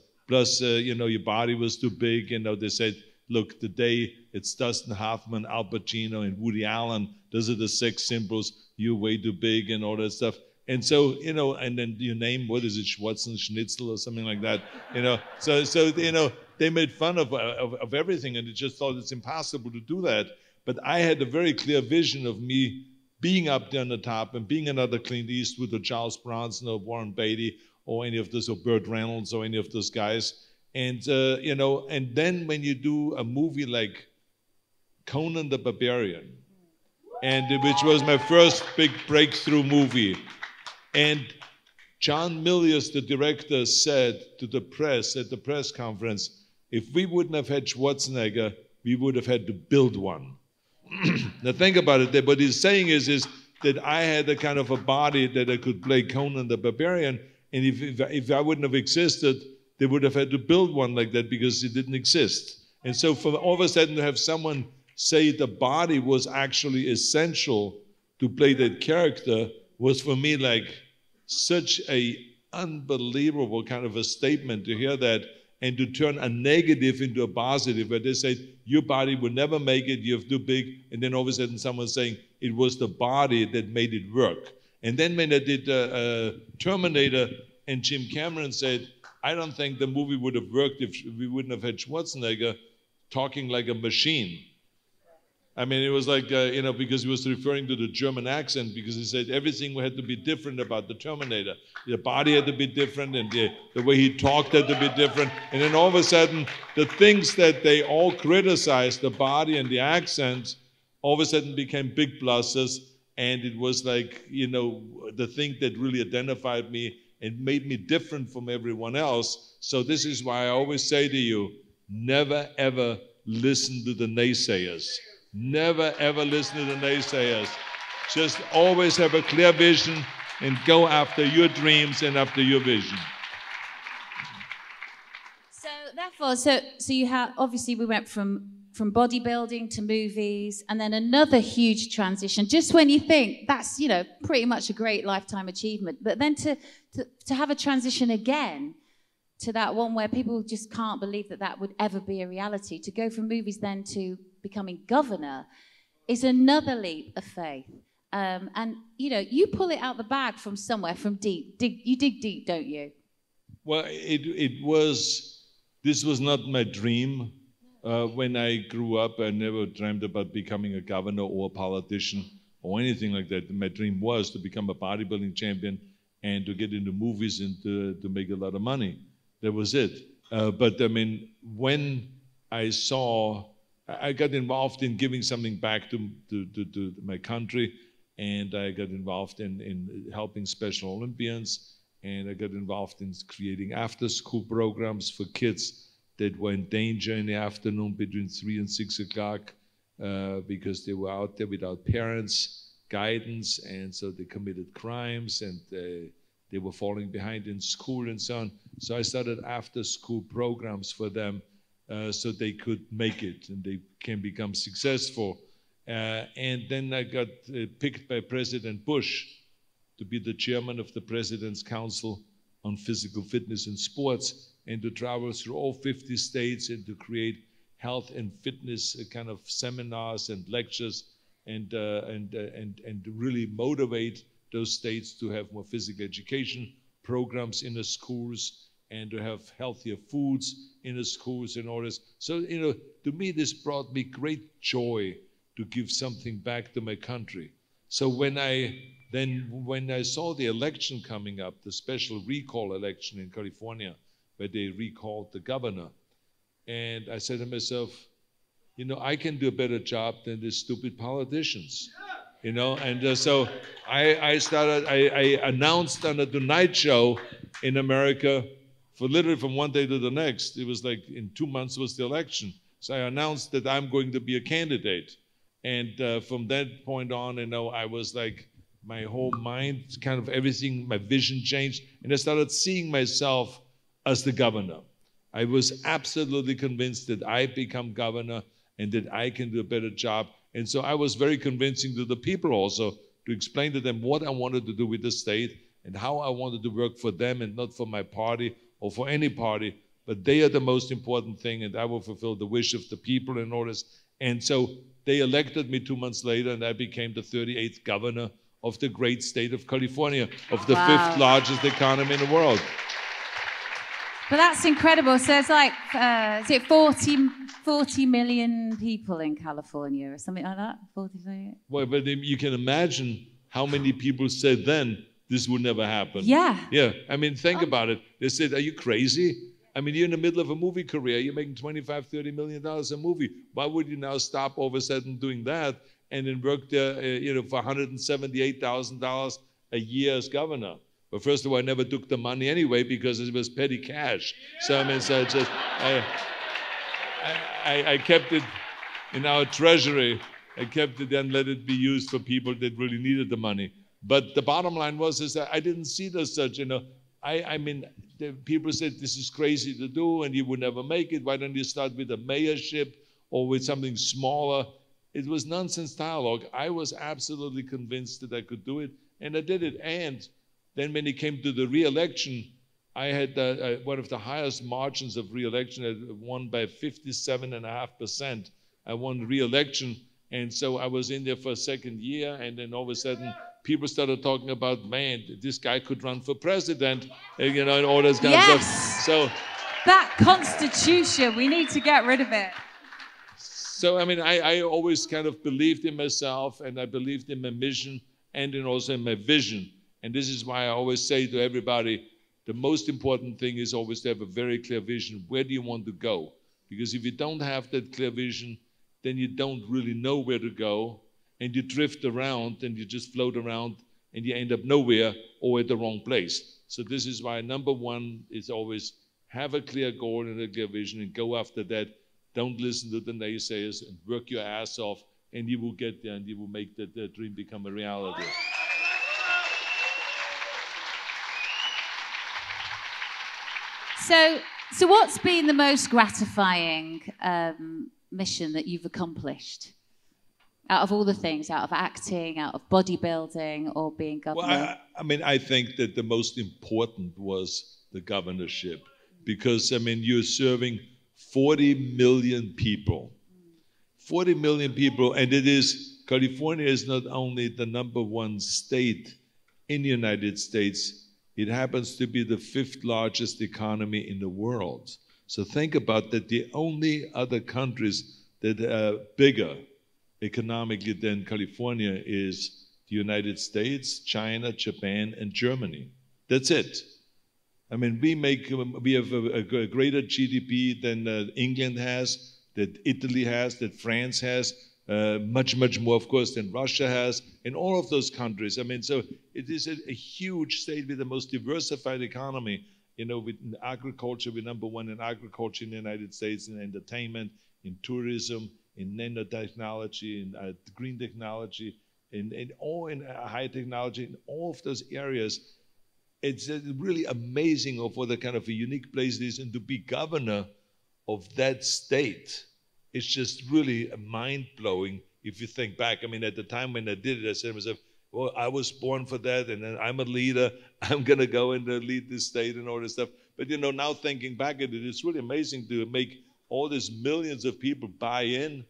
you know, your body was too big. You know, they said, look, today it's Dustin Hoffman, Al Pacino, and Woody Allen, those are the sex symbols, you're way too big and all that stuff. And so, you know, and then you name, what is it, Schnitzel or something like that, you know. So you know, they made fun of everything, and they just thought it's impossible to do that. But I had a very clear vision of me being up there on the top and being another Clint Eastwood or Charles Bronson or Warren Beatty or any of those, or Burt Reynolds or any of those guys. And, you know, and then when you do a movie like Conan the Barbarian, and which was my first big breakthrough movie, and John Milius, the director, said to the press at the press conference, if we wouldn't have had Schwarzenegger, we would have had to build one. Now think about it. What he's saying is that I had a kind of a body that I could play Conan the Barbarian, and if I wouldn't have existed, they would have had to build one like that because it didn't exist. And so for all of a sudden to have someone say the body was actually essential to play that character was for me like such a unbelievable kind of a statement to hear that, and to turn a negative into a positive, where they say, your body will never make it, you're too big, and then all of a sudden someone's saying, it was the body that made it work. And then when I did Terminator, and Jim Cameron said, I don't think the movie would have worked if we wouldn't have had Schwarzenegger talking like a machine. I mean, it was like, you know, because he was referring to the German accent, because he said everything had to be different about the Terminator. The body had to be different, and the way he talked had to be different. And then all of a sudden, the things that they all criticized, the body and the accent, all of a sudden became big pluses. And it was like, you know, the thing that really identified me and made me different from everyone else. So this is why I always say to you, never, ever listen to the naysayers. Never, ever listen to the naysayers. Just always have a clear vision and go after your dreams and after your vision. So therefore, so you have, obviously we went from bodybuilding to movies, and then another huge transition, just when you think that's, you know, pretty much a great lifetime achievement. But then to have a transition again to that one where people just can't believe that that would ever be a reality, to go from movies then to becoming governor is another leap of faith. And, you know, you pull it out the bag from somewhere, from deep. You dig deep, don't you? Well, this was not my dream. When I grew up, I never dreamed about becoming a governor or a politician or anything like that. My dream was to become a bodybuilding champion and to get into movies and to make a lot of money. That was it. But I mean, when I got involved in giving something back to my country, and I got involved in helping Special Olympians, and I got involved in creating after-school programs for kids that were in danger in the afternoon between 3 and 6 o'clock because they were out there without parents' guidance, and so they committed crimes, and they were falling behind in school and so on. So I started after-school programs for them so they could make it and they can become successful. And then I got picked by President Bush to be the chairman of the President's Council on Physical Fitness and Sports, and to travel through all 50 states and to create health and fitness kind of seminars and lectures and really motivate those states to have more physical education programs in the schools and to have healthier foods in the schools and all this. So, you know, to me, this brought me great joy to give something back to my country. So when I saw the election coming up, the special recall election in California, where they recalled the governor, and I said to myself, you know, I can do a better job than these stupid politicians, you know. And so I announced on the Tonight Show in America, for literally from one day to the next, it was like in 2 months was the election. So I announced that I'm going to be a candidate. And from that point on, you know, I was like, my whole mind, kind of everything, my vision changed, and I started seeing myself as the governor. I was absolutely convinced that I become governor and that I can do a better job. And so I was very convincing to the people also to explain to them what I wanted to do with the state and how I wanted to work for them and not for my party or for any party, but they are the most important thing, and I will fulfill the wish of the people and all this. And so they elected me 2 months later, and I became the 38th governor of the great state of California, of the fifth largest economy in the world. But that's incredible. So it's like, is it 40 million people in California or something like that? 40 million? Well, but you can imagine how many people said then this would never happen. Yeah. Yeah. I mean, think about it. They said, are you crazy? I mean, you're in the middle of a movie career. You're making $25, $30 million a movie. Why would you now stop all of a sudden doing that and then work there, for $178,000 a year as governor? But first of all, I never took the money anyway because it was petty cash. So I mean, I kept it in our treasury. I kept it and let it be used for people that really needed the money. But the bottom line is that I didn't see it as such. I mean, the people said this is crazy to do, and you would never make it. Why don't you start with a mayorship or with something smaller? It was nonsense dialogue. I was absolutely convinced that I could do it, and I did it. And then when it came to the re-election, I had one of the highest margins of re-election. I won by 57.5%. I won re-election, and so I was in there for a second year, and then all of a sudden, people started talking about, man, this guy could run for president, and all this kind of stuff. So that constitution, we need to get rid of it. So, I mean, I always kind of believed in myself, and I believed in my mission and also in my vision. And this is why I always say to everybody, the most important thing is always to have a very clear vision. Where do you want to go? Because if you don't have that clear vision, then you don't really know where to go, and you drift around, and you just float around, and you end up nowhere or at the wrong place. So this is why number one is always have a clear goal and a clear vision, and go after that. Don't listen to the naysayers, and work your ass off, and you will get there, and you will make that dream become a reality. So what's been the most gratifying mission that you've accomplished? Out of all the things, out of acting, out of bodybuilding, or being governor? Well, I mean, I think that the most important was the governorship. Because, I mean, you're serving 40 million people. 40 million people, and California is not only the #1 state in the United States, it happens to be the 5th largest economy in the world. So think about that. The only other countries that are bigger economically than California is the United States, China, Japan, and Germany. That's it. I mean, we have a greater GDP than England has, that Italy has, that France has, much, much more, of course, than Russia has, and all of those countries. I mean, so it is a huge state with the most diversified economy. With agriculture, we're #1 in agriculture in the United States, in entertainment, in tourism, in nanotechnology, in green technology, in high technology, in all of those areas. It's really amazing of what a kind of a unique place it is, and to be governor of that state, it's just really mind-blowing if you think back. I mean, at the time when I did it, I said to myself, well, I was born for that, and then I'm a leader. I'm going to go and lead this state and all this stuff. But, now thinking back at it, it's really amazing to make all these millions of people buy in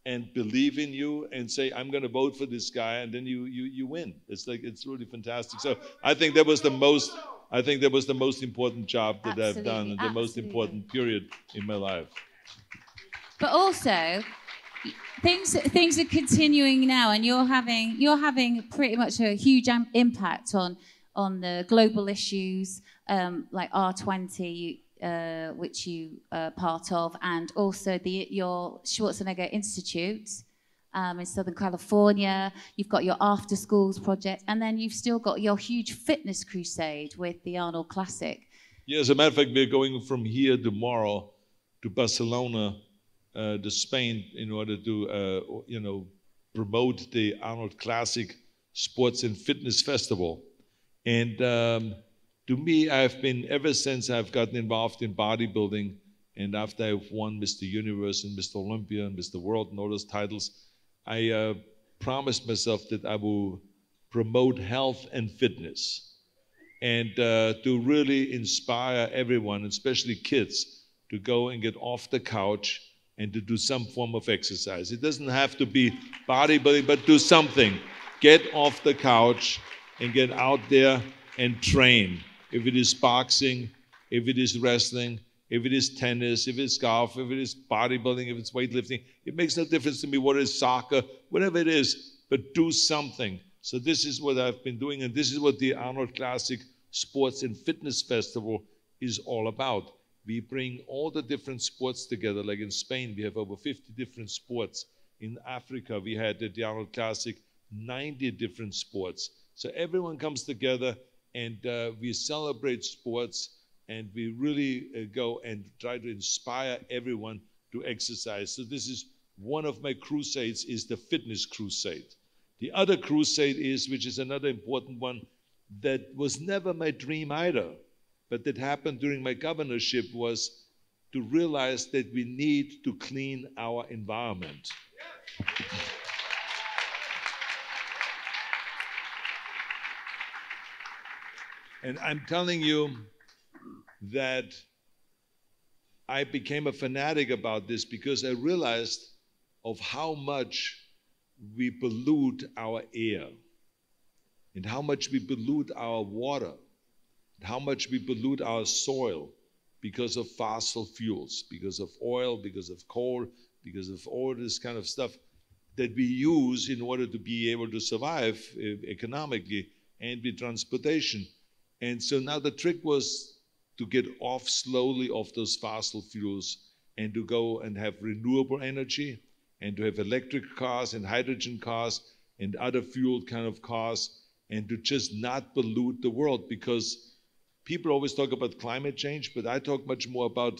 and believe in you and say, I'm going to vote for this guy, and then you win. It's really fantastic. So I think that was the most important job that I've done, and the most important period in my life. But also, things are continuing now, and you're having pretty much a huge impact on the global issues, like R20, which you are part of, and also your Schwarzenegger Institute in Southern California. You've got your after schools project, and then you've still got your huge fitness crusade with the Arnold Classic. Yeah, as a matter of fact, we're going from here tomorrow to Barcelona, to Spain, in order to promote the Arnold Classic Sports and Fitness Festival. And to me, I've been, ever since I've gotten involved in bodybuilding, and after I've won Mr. Universe and Mr. Olympia and Mr. World and all those titles, I promised myself that I will promote health and fitness, and to really inspire everyone, especially kids, to go and get off the couch and to do some form of exercise. It doesn't have to be bodybuilding, but do something. Get off the couch and get out there and train. If it is boxing, if it is wrestling, if it is tennis, if it's golf, if it is bodybuilding, if it's weightlifting, it makes no difference to me what is soccer, whatever it is, but do something. So this is what I've been doing, and this is what the Arnold Classic Sports and Fitness Festival is all about. We bring all the different sports together. Like in Spain, we have over 50 different sports. In Africa, we had at the Arnold Classic 90 different sports. So everyone comes together, and we celebrate sports, and we really go and try to inspire everyone to exercise. So this is one of my crusades, is the fitness crusade. The other crusade is, which is another important one, that was never my dream either, but that happened during my governorship, was to realize that we need to clean our environment. And I'm telling you that I became a fanatic about this because I realized of how much we pollute our air, and how much we pollute our water, and how much we pollute our soil because of fossil fuels, because of oil, because of coal, because of all this kind of stuff that we use in order to be able to survive economically and with transportation. And so now the trick was to get off slowly of those fossil fuels and to go and have renewable energy and to have electric cars and hydrogen cars and other fuel kind of cars, and to just not pollute the world. Because people always talk about climate change, but I talk much more about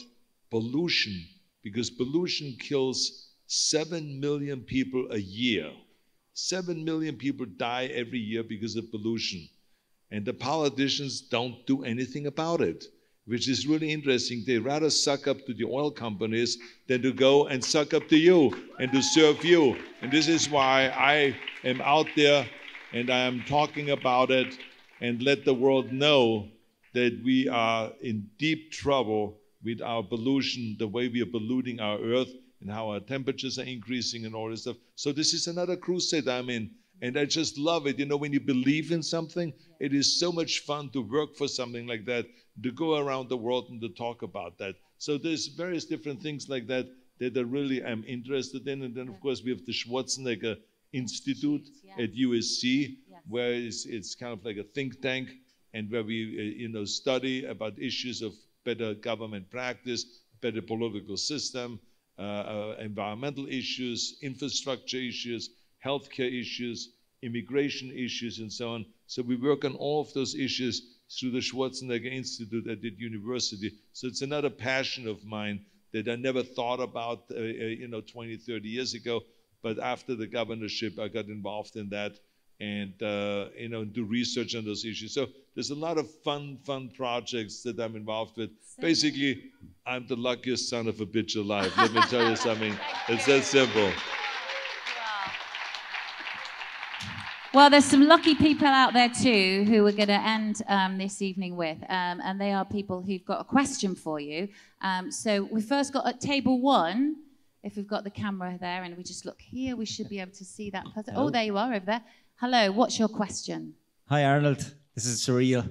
pollution, because pollution kills 7 million people a year. 7 million people die every year because of pollution. And the politicians don't do anything about it, which is really interesting. They rather suck up to the oil companies than to go and suck up to you and to serve you. And this is why I am out there and I am talking about it, and let the world know that we are in deep trouble with our pollution, the way we are polluting our earth and how our temperatures are increasing and all this stuff. So this is another crusade I'm in. And I just love it. You know, when you believe in something, it is so much fun to work for something like that, to go around the world and to talk about that. So there's various different things like that that I really am interested in. And then, of course, we have the Schwarzenegger Institute at USC, where it's kind of like a think tank, and where we study about issues of better government practice, better political system, environmental issues, infrastructure issues, healthcare issues, immigration issues, and so on. So we work on all of those issues through the Schwarzenegger Institute at the university. So it's another passion of mine that I never thought about 20, 30 years ago. But after the governorship, I got involved in that and do research on those issues. So there's a lot of fun projects that I'm involved with. Basically, I'm the luckiest son of a bitch alive. Let me tell you something. It's that simple. Well, there's some lucky people out there too who we're going to end this evening with, and they are people who've got a question for you. So we first got at table 1, if we've got the camera there, and we just look here, we should be able to see that person. Oh, there you are over there. Hello, what's your question? Hi, Arnold. This is surreal.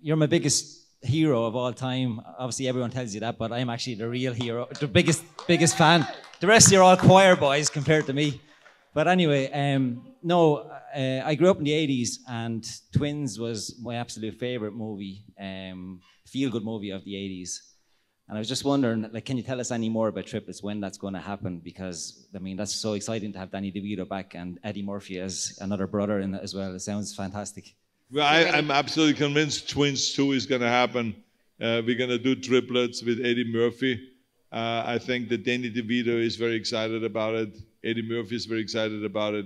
You're my biggest hero of all time. Obviously, everyone tells you that, but I'm actually the real hero, the biggest fan. The rest of you are all choir boys compared to me. But anyway, I grew up in the 80s, and Twins was my absolute favorite movie, feel-good movie of the 80s. And I was just wondering, can you tell us any more about triplets, when that's going to happen? Because, I mean, that's so exciting to have Danny DeVito back and Eddie Murphy as another brother in it as well. It sounds fantastic. Well, I'm absolutely convinced Twins 2 is going to happen. We're going to do triplets with Eddie Murphy. I think that Danny DeVito is very excited about it. Eddie Murphy is very excited about it.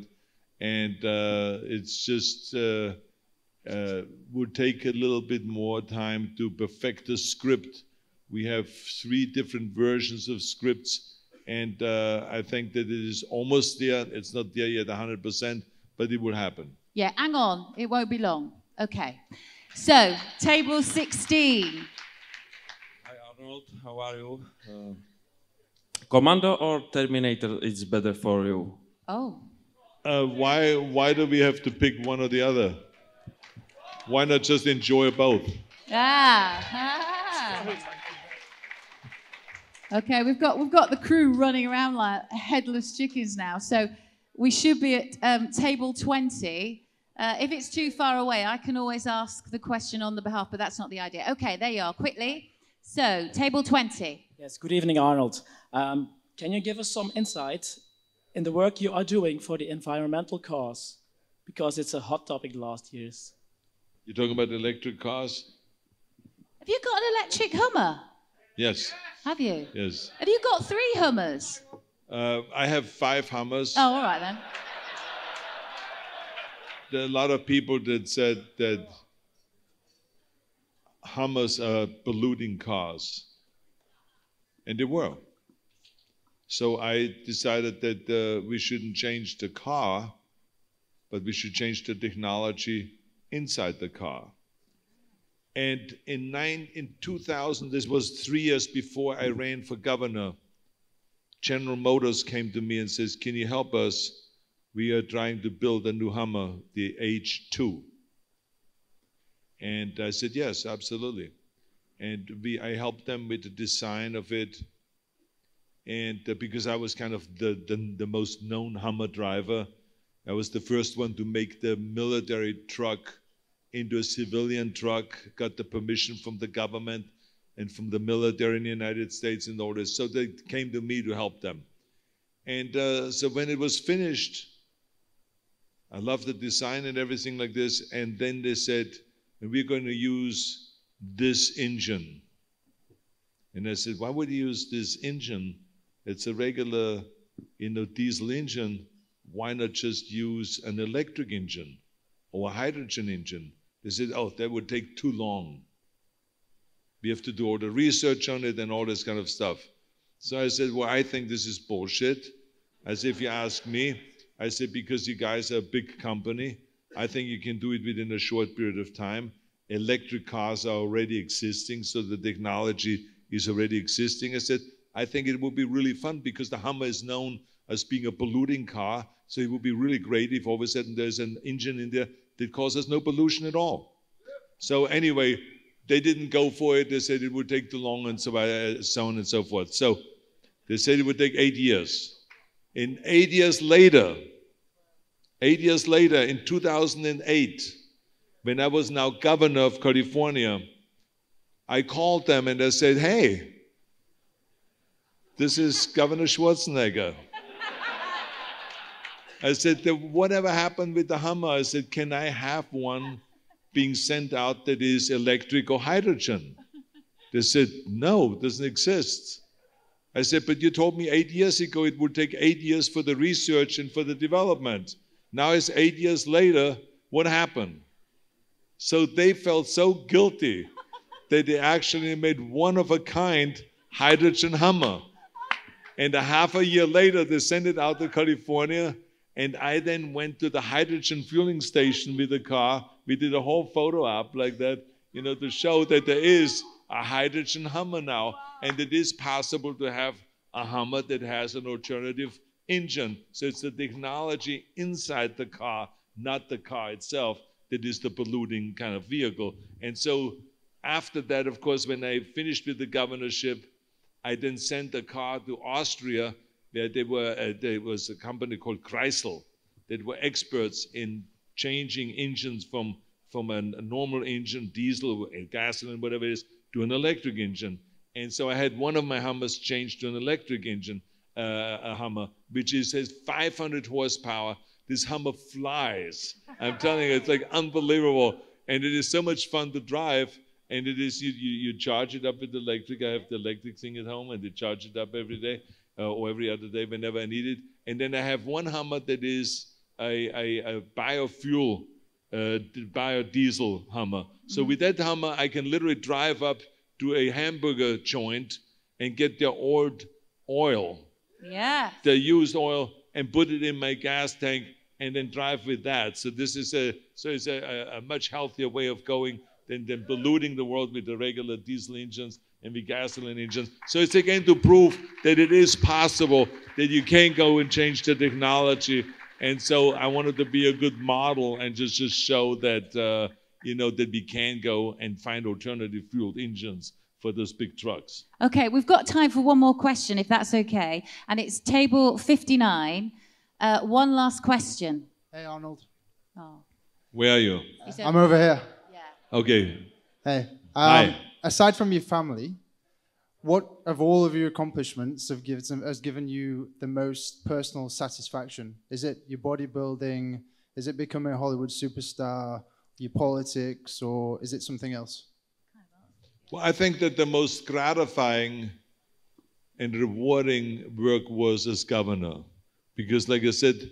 And it's just would take a little bit more time to perfect the script. We have 3 different versions of scripts, and I think that it is almost there. It's not there yet 100%, but it will happen. Yeah, hang on. It won't be long. Okay. So, table 16. Hi, Arnold. How are you? Commando or Terminator is better for you? Oh. Why do we have to pick one or the other? Why not just enjoy both? Okay, we've got the crew running around like headless chickens now. So we should be at table 20. If it's too far away, I can always ask the question on the behalf, but that's not the idea. Okay, there you are, quickly. So, table 20. Yes, good evening, Arnold. Can you give us some insight in the work you are doing for the environmental cause? Because it's a hot topic the last years. You're talking about electric cars? Have you got an electric Hummer? Yes. Have you? Yes. Have you got 3 Hummers? I have 5 Hummers. Oh, all right then. There are a lot of people that said that Hummers are polluting cars. And they were. So I decided that we shouldn't change the car, but we should change the technology inside the car. And in 2000, this was 3 years before I ran for governor, General Motors came to me and says, can you help us? We are trying to build a new Hummer, the H2. And I said, yes, absolutely. And I helped them with the design of it. And because I was kind of the most known Hummer driver, I was the first one to make the military truck into a civilian truck, got the permission from the government and from the military in the United States and all this. So they came to me to help them. And so when it was finished, I loved the design and everything like this. And then they said, we're going to use this engine. And I said, why would you use this engine? It's a regular, diesel engine. Why not just use an electric engine or a hydrogen engine? They said, oh, that would take too long. We have to do all the research on it and all this kind of stuff. So I said, well, I think this is bullshit. As if you ask me, I said, because you guys are a big company, I think you can do it within a short period of time. Electric cars are already existing, so the technology is already existing. I said, I think it would be really fun because the Hummer is known as being a polluting car, so it would be really great if all of a sudden there's an engine in there that causes no pollution at all. So anyway, they didn't go for it. They said it would take too long and so on and so forth. So they said it would take 8 years. And 8 years later, in 2008, when I was now governor of California, I called them and I said, hey, this is Governor Schwarzenegger. I said, whatever happened with the Hummer? I said, can I have one being sent out that is electric or hydrogen? They said, no, it doesn't exist. I said, but you told me 8 years ago it would take 8 years for the research and for the development. Now it's 8 years later, what happened? So they felt so guilty that they actually made one-of-a-kind hydrogen Hummer. And a half a year later, they sent it out to California, and I then went to the hydrogen fueling station with the car. We did a whole photo op like that, to show that there is a hydrogen Hummer now, and it is possible to have a Hummer that has an alternative engine. So it's the technology inside the car, not the car itself, that is the polluting kind of vehicle. And so after that, of course, when I finished with the governorship, I then sent a car to Austria, where there was a company called Chrysler that were experts in changing engines from a normal engine, diesel, gasoline, whatever it is, to an electric engine. And so I had one of my Hummers changed to an electric engine, a Hummer, which has 500 horsepower. This Hummer flies. I'm telling you, it's like unbelievable. And it is so much fun to drive. And it is, you charge it up with electric. I have the electric thing at home, and they charge it up every day or every other day whenever I need it. And then I have one Hummer that is a biofuel biodiesel Hummer. So with that Hummer, I can literally drive up to a hamburger joint and get their old oil, the used oil, and put it in my gas tank and then drive with that. So this is a much healthier way of going than polluting the world with the regular diesel engines and with gasoline engines. So it's again to prove that it is possible that you can go and change the technology. And so I wanted to be a good model and just show that that we can go and find alternative fueled engines for those big trucks. Okay, we've got time for one more question, if that's okay. And it's table 59. One last question. Hey, Arnold. Oh. Where are you? I'm over here. Yeah. Okay. Hey. Hi. Aside from your family, what of all of your accomplishments has given you the most personal satisfaction? Is it your bodybuilding? Is it becoming a Hollywood superstar? Your politics? Or is it something else? Well, I think that the most gratifying and rewarding work was as governor. Because like I said,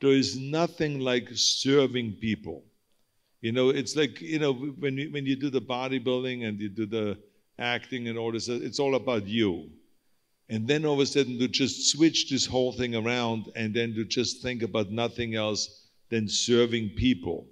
there is nothing like serving people. It's like, when you do the bodybuilding and you do the acting and all this, it's all about you. And then all of a sudden to just switch this whole thing around and then to just think about nothing else than serving people.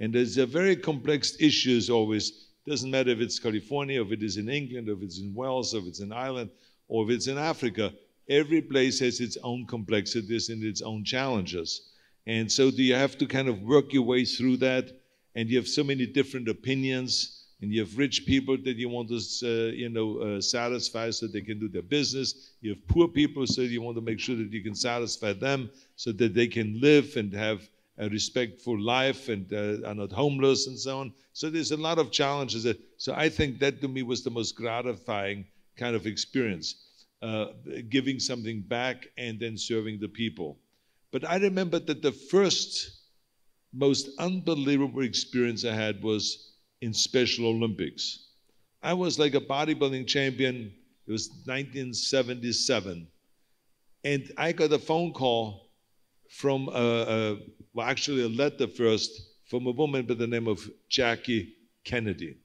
And there's a very complex issues always. Doesn't matter if it's California, or if it is in England, or if it's in Wales, or if it's in Ireland, or if it's in Africa. Every place has its own complexities and its own challenges. And so you have to kind of work your way through that. And you have so many different opinions. And you have rich people that you want to, satisfy so they can do their business. You have poor people, so you want to make sure that you can satisfy them so that they can live and have a respectful life and are not homeless and so on. So there's a lot of challenges. So I think that to me was the most gratifying kind of experience, giving something back and then serving the people. But I remember that the first most unbelievable experience I had was in Special Olympics. I was like a bodybuilding champion. It was 1977. And I got a phone call from, actually a letter first, from a woman by the name of Jackie Kennedy.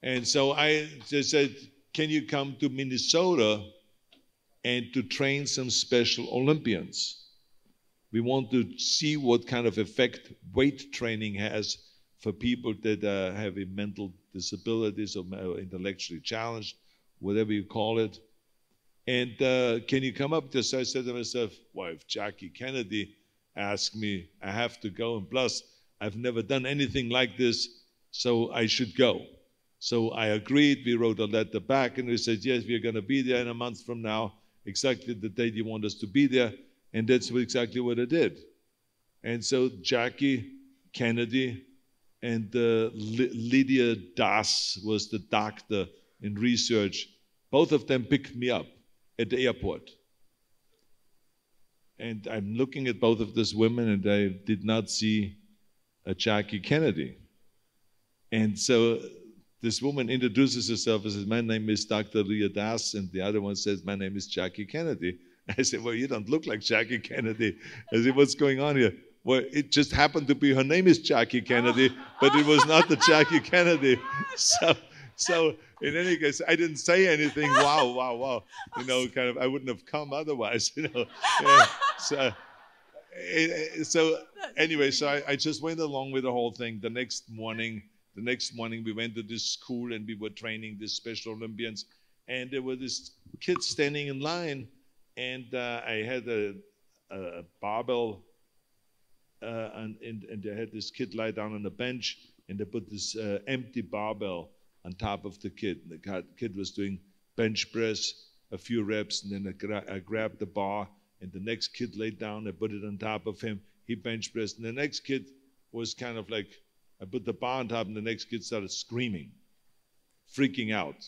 And so I just said, can you come to Minnesota and to train some Special Olympians? We want to see what kind of effect weight training has for people that have mental disabilities or intellectually challenged, whatever you call it. And can you come up there? So I said to myself, well, if Jackie Kennedy asked me, I have to go. And plus, I've never done anything like this, so I should go. So I agreed. We wrote a letter back, and we said, yes, we're going to be there in a month from now, exactly the date you want us to be there. And that's exactly what I did. And so Jackie Kennedy and Lydia Das was the doctor in research. Both of them picked me up at the airport. And I'm looking at both of those women, and I did not see a Jackie Kennedy. And so this woman introduces herself and says, my name is Dr. Lydia Das, and the other one says, my name is Jackie Kennedy. I said, well, you don't look like Jackie Kennedy. I said, what's going on here? Well, it just happened to be her name is Jackie Kennedy, but it was not the Jackie Kennedy. So in any case, I didn't say anything. Wow. Kind of, I wouldn't have come otherwise. So anyway, I just went along with the whole thing. The next morning, we went to this school and we were training these Special Olympians, and there were these kids standing in line, and I had a barbell. And they had this kid lie down on a bench, and they put this empty barbell on top of the kid. And the kid was doing bench press, a few reps, and then I grabbed the bar, and the next kid laid down, I put it on top of him, he bench pressed, and the next kid was kind of like, I put the bar on top, and the next kid started screaming, freaking out.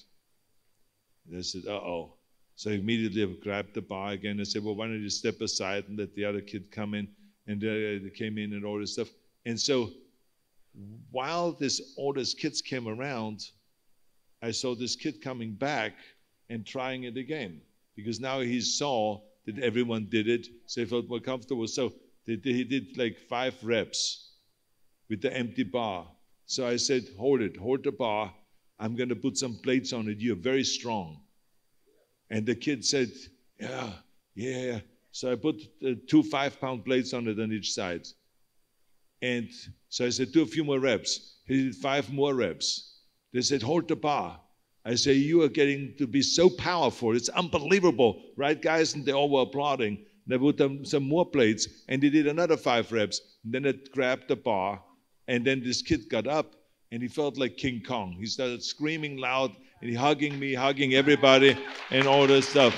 And I said, uh-oh. So I immediately grabbed the bar again. I said, well, why don't you step aside and let the other kid come in? And they came in and all this stuff. And so while all these kids came around, I saw this kid coming back and trying it again. Because now he saw that everyone did it, so he felt more comfortable. So he did like 5 reps. with the empty bar. So I said, hold the bar. I'm going to put some plates on it. You're very strong. And the kid said, yeah. So I put 2 5-pound plates on it on each side. And so I said, do a few more reps. He did 5 more reps. They said, hold the bar. I say, you are getting to be so powerful. It's unbelievable. Right, guys? And they all were applauding. They put some more plates, and they did another 5 reps. And then it grabbed the bar, and then this kid got up, and he felt like King Kong. He started screaming loud, and he hugging me, hugging everybody, and all this stuff.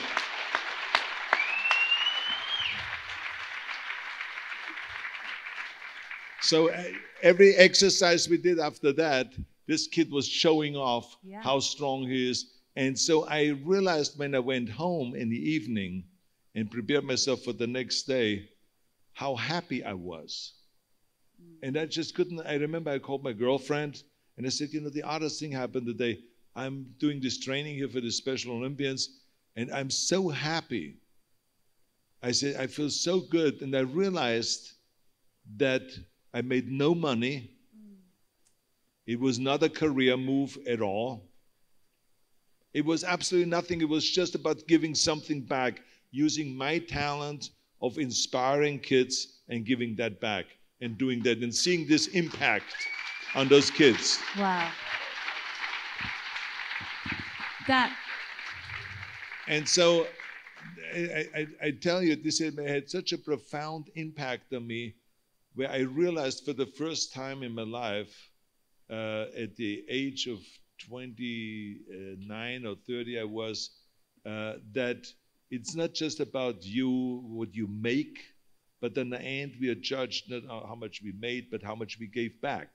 So every exercise we did after that, this kid was showing off how strong he is. And so I realized when I went home in the evening and prepared myself for the next day, how happy I was. And I just couldn't, I remember I called my girlfriend and I said, the oddest thing happened today. I'm doing this training here for the Special Olympians, and I'm so happy. I said, I feel so good. And I realized that I made no money. It was not a career move at all. It was absolutely nothing. It was just about giving something back, using my talent of inspiring kids and giving that back and doing that and seeing this impact on those kids. Wow. And so I tell you, this had such a profound impact on me, where I realized for the first time in my life, at the age of 29 or 30 I was, that it's not just about you, what you make, but in the end we are judged not how much we made, but how much we gave back.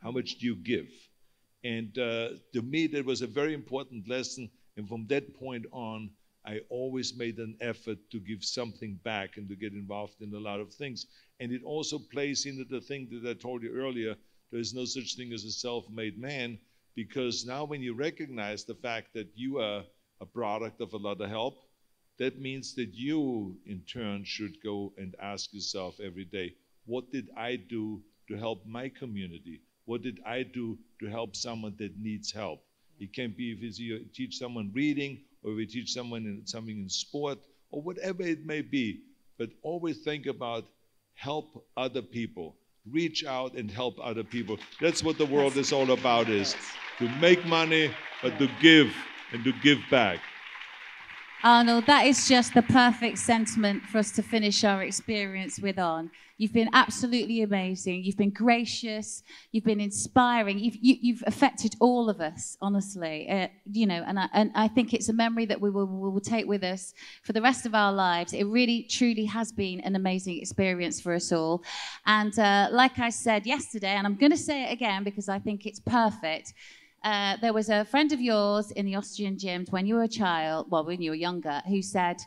How much do you give? And to me that was a very important lesson, and from that point on I always made an effort to give something back and to get involved in a lot of things. And it also plays into the thing that I told you earlier, there is no such thing as a self-made man, because now when you recognize the fact that you are a product of a lot of help, that means that you, in turn, should go and ask yourself every day, what did I do to help my community? What did I do to help someone that needs help? It can be if you teach someone reading, or if you teach someone something in sport, or whatever it may be. But always think about help other people. Reach out and help other people. That's what the world is all about, is to make money, but to give and to give back. Arnold, that is just the perfect sentiment for us to finish our experience with on. You've been absolutely amazing. You've been gracious. You've been inspiring. You've affected all of us, honestly. And I think it's a memory that we will take with us for the rest of our lives. It really, truly has been an amazing experience for us all. And like I said yesterday, and I'm going to say it again because I think it's perfect, there was a friend of yours in the Austrian gyms when you were a child, well, when you were younger, who said,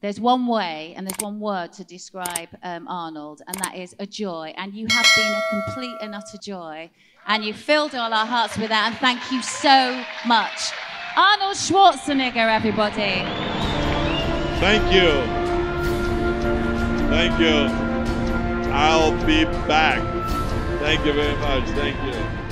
there's one way and there's one word to describe Arnold, and that is a joy. And you have been a complete and utter joy. And you filled all our hearts with that, and thank you so much. Arnold Schwarzenegger, everybody. Thank you. Thank you. I'll be back. Thank you very much. Thank you.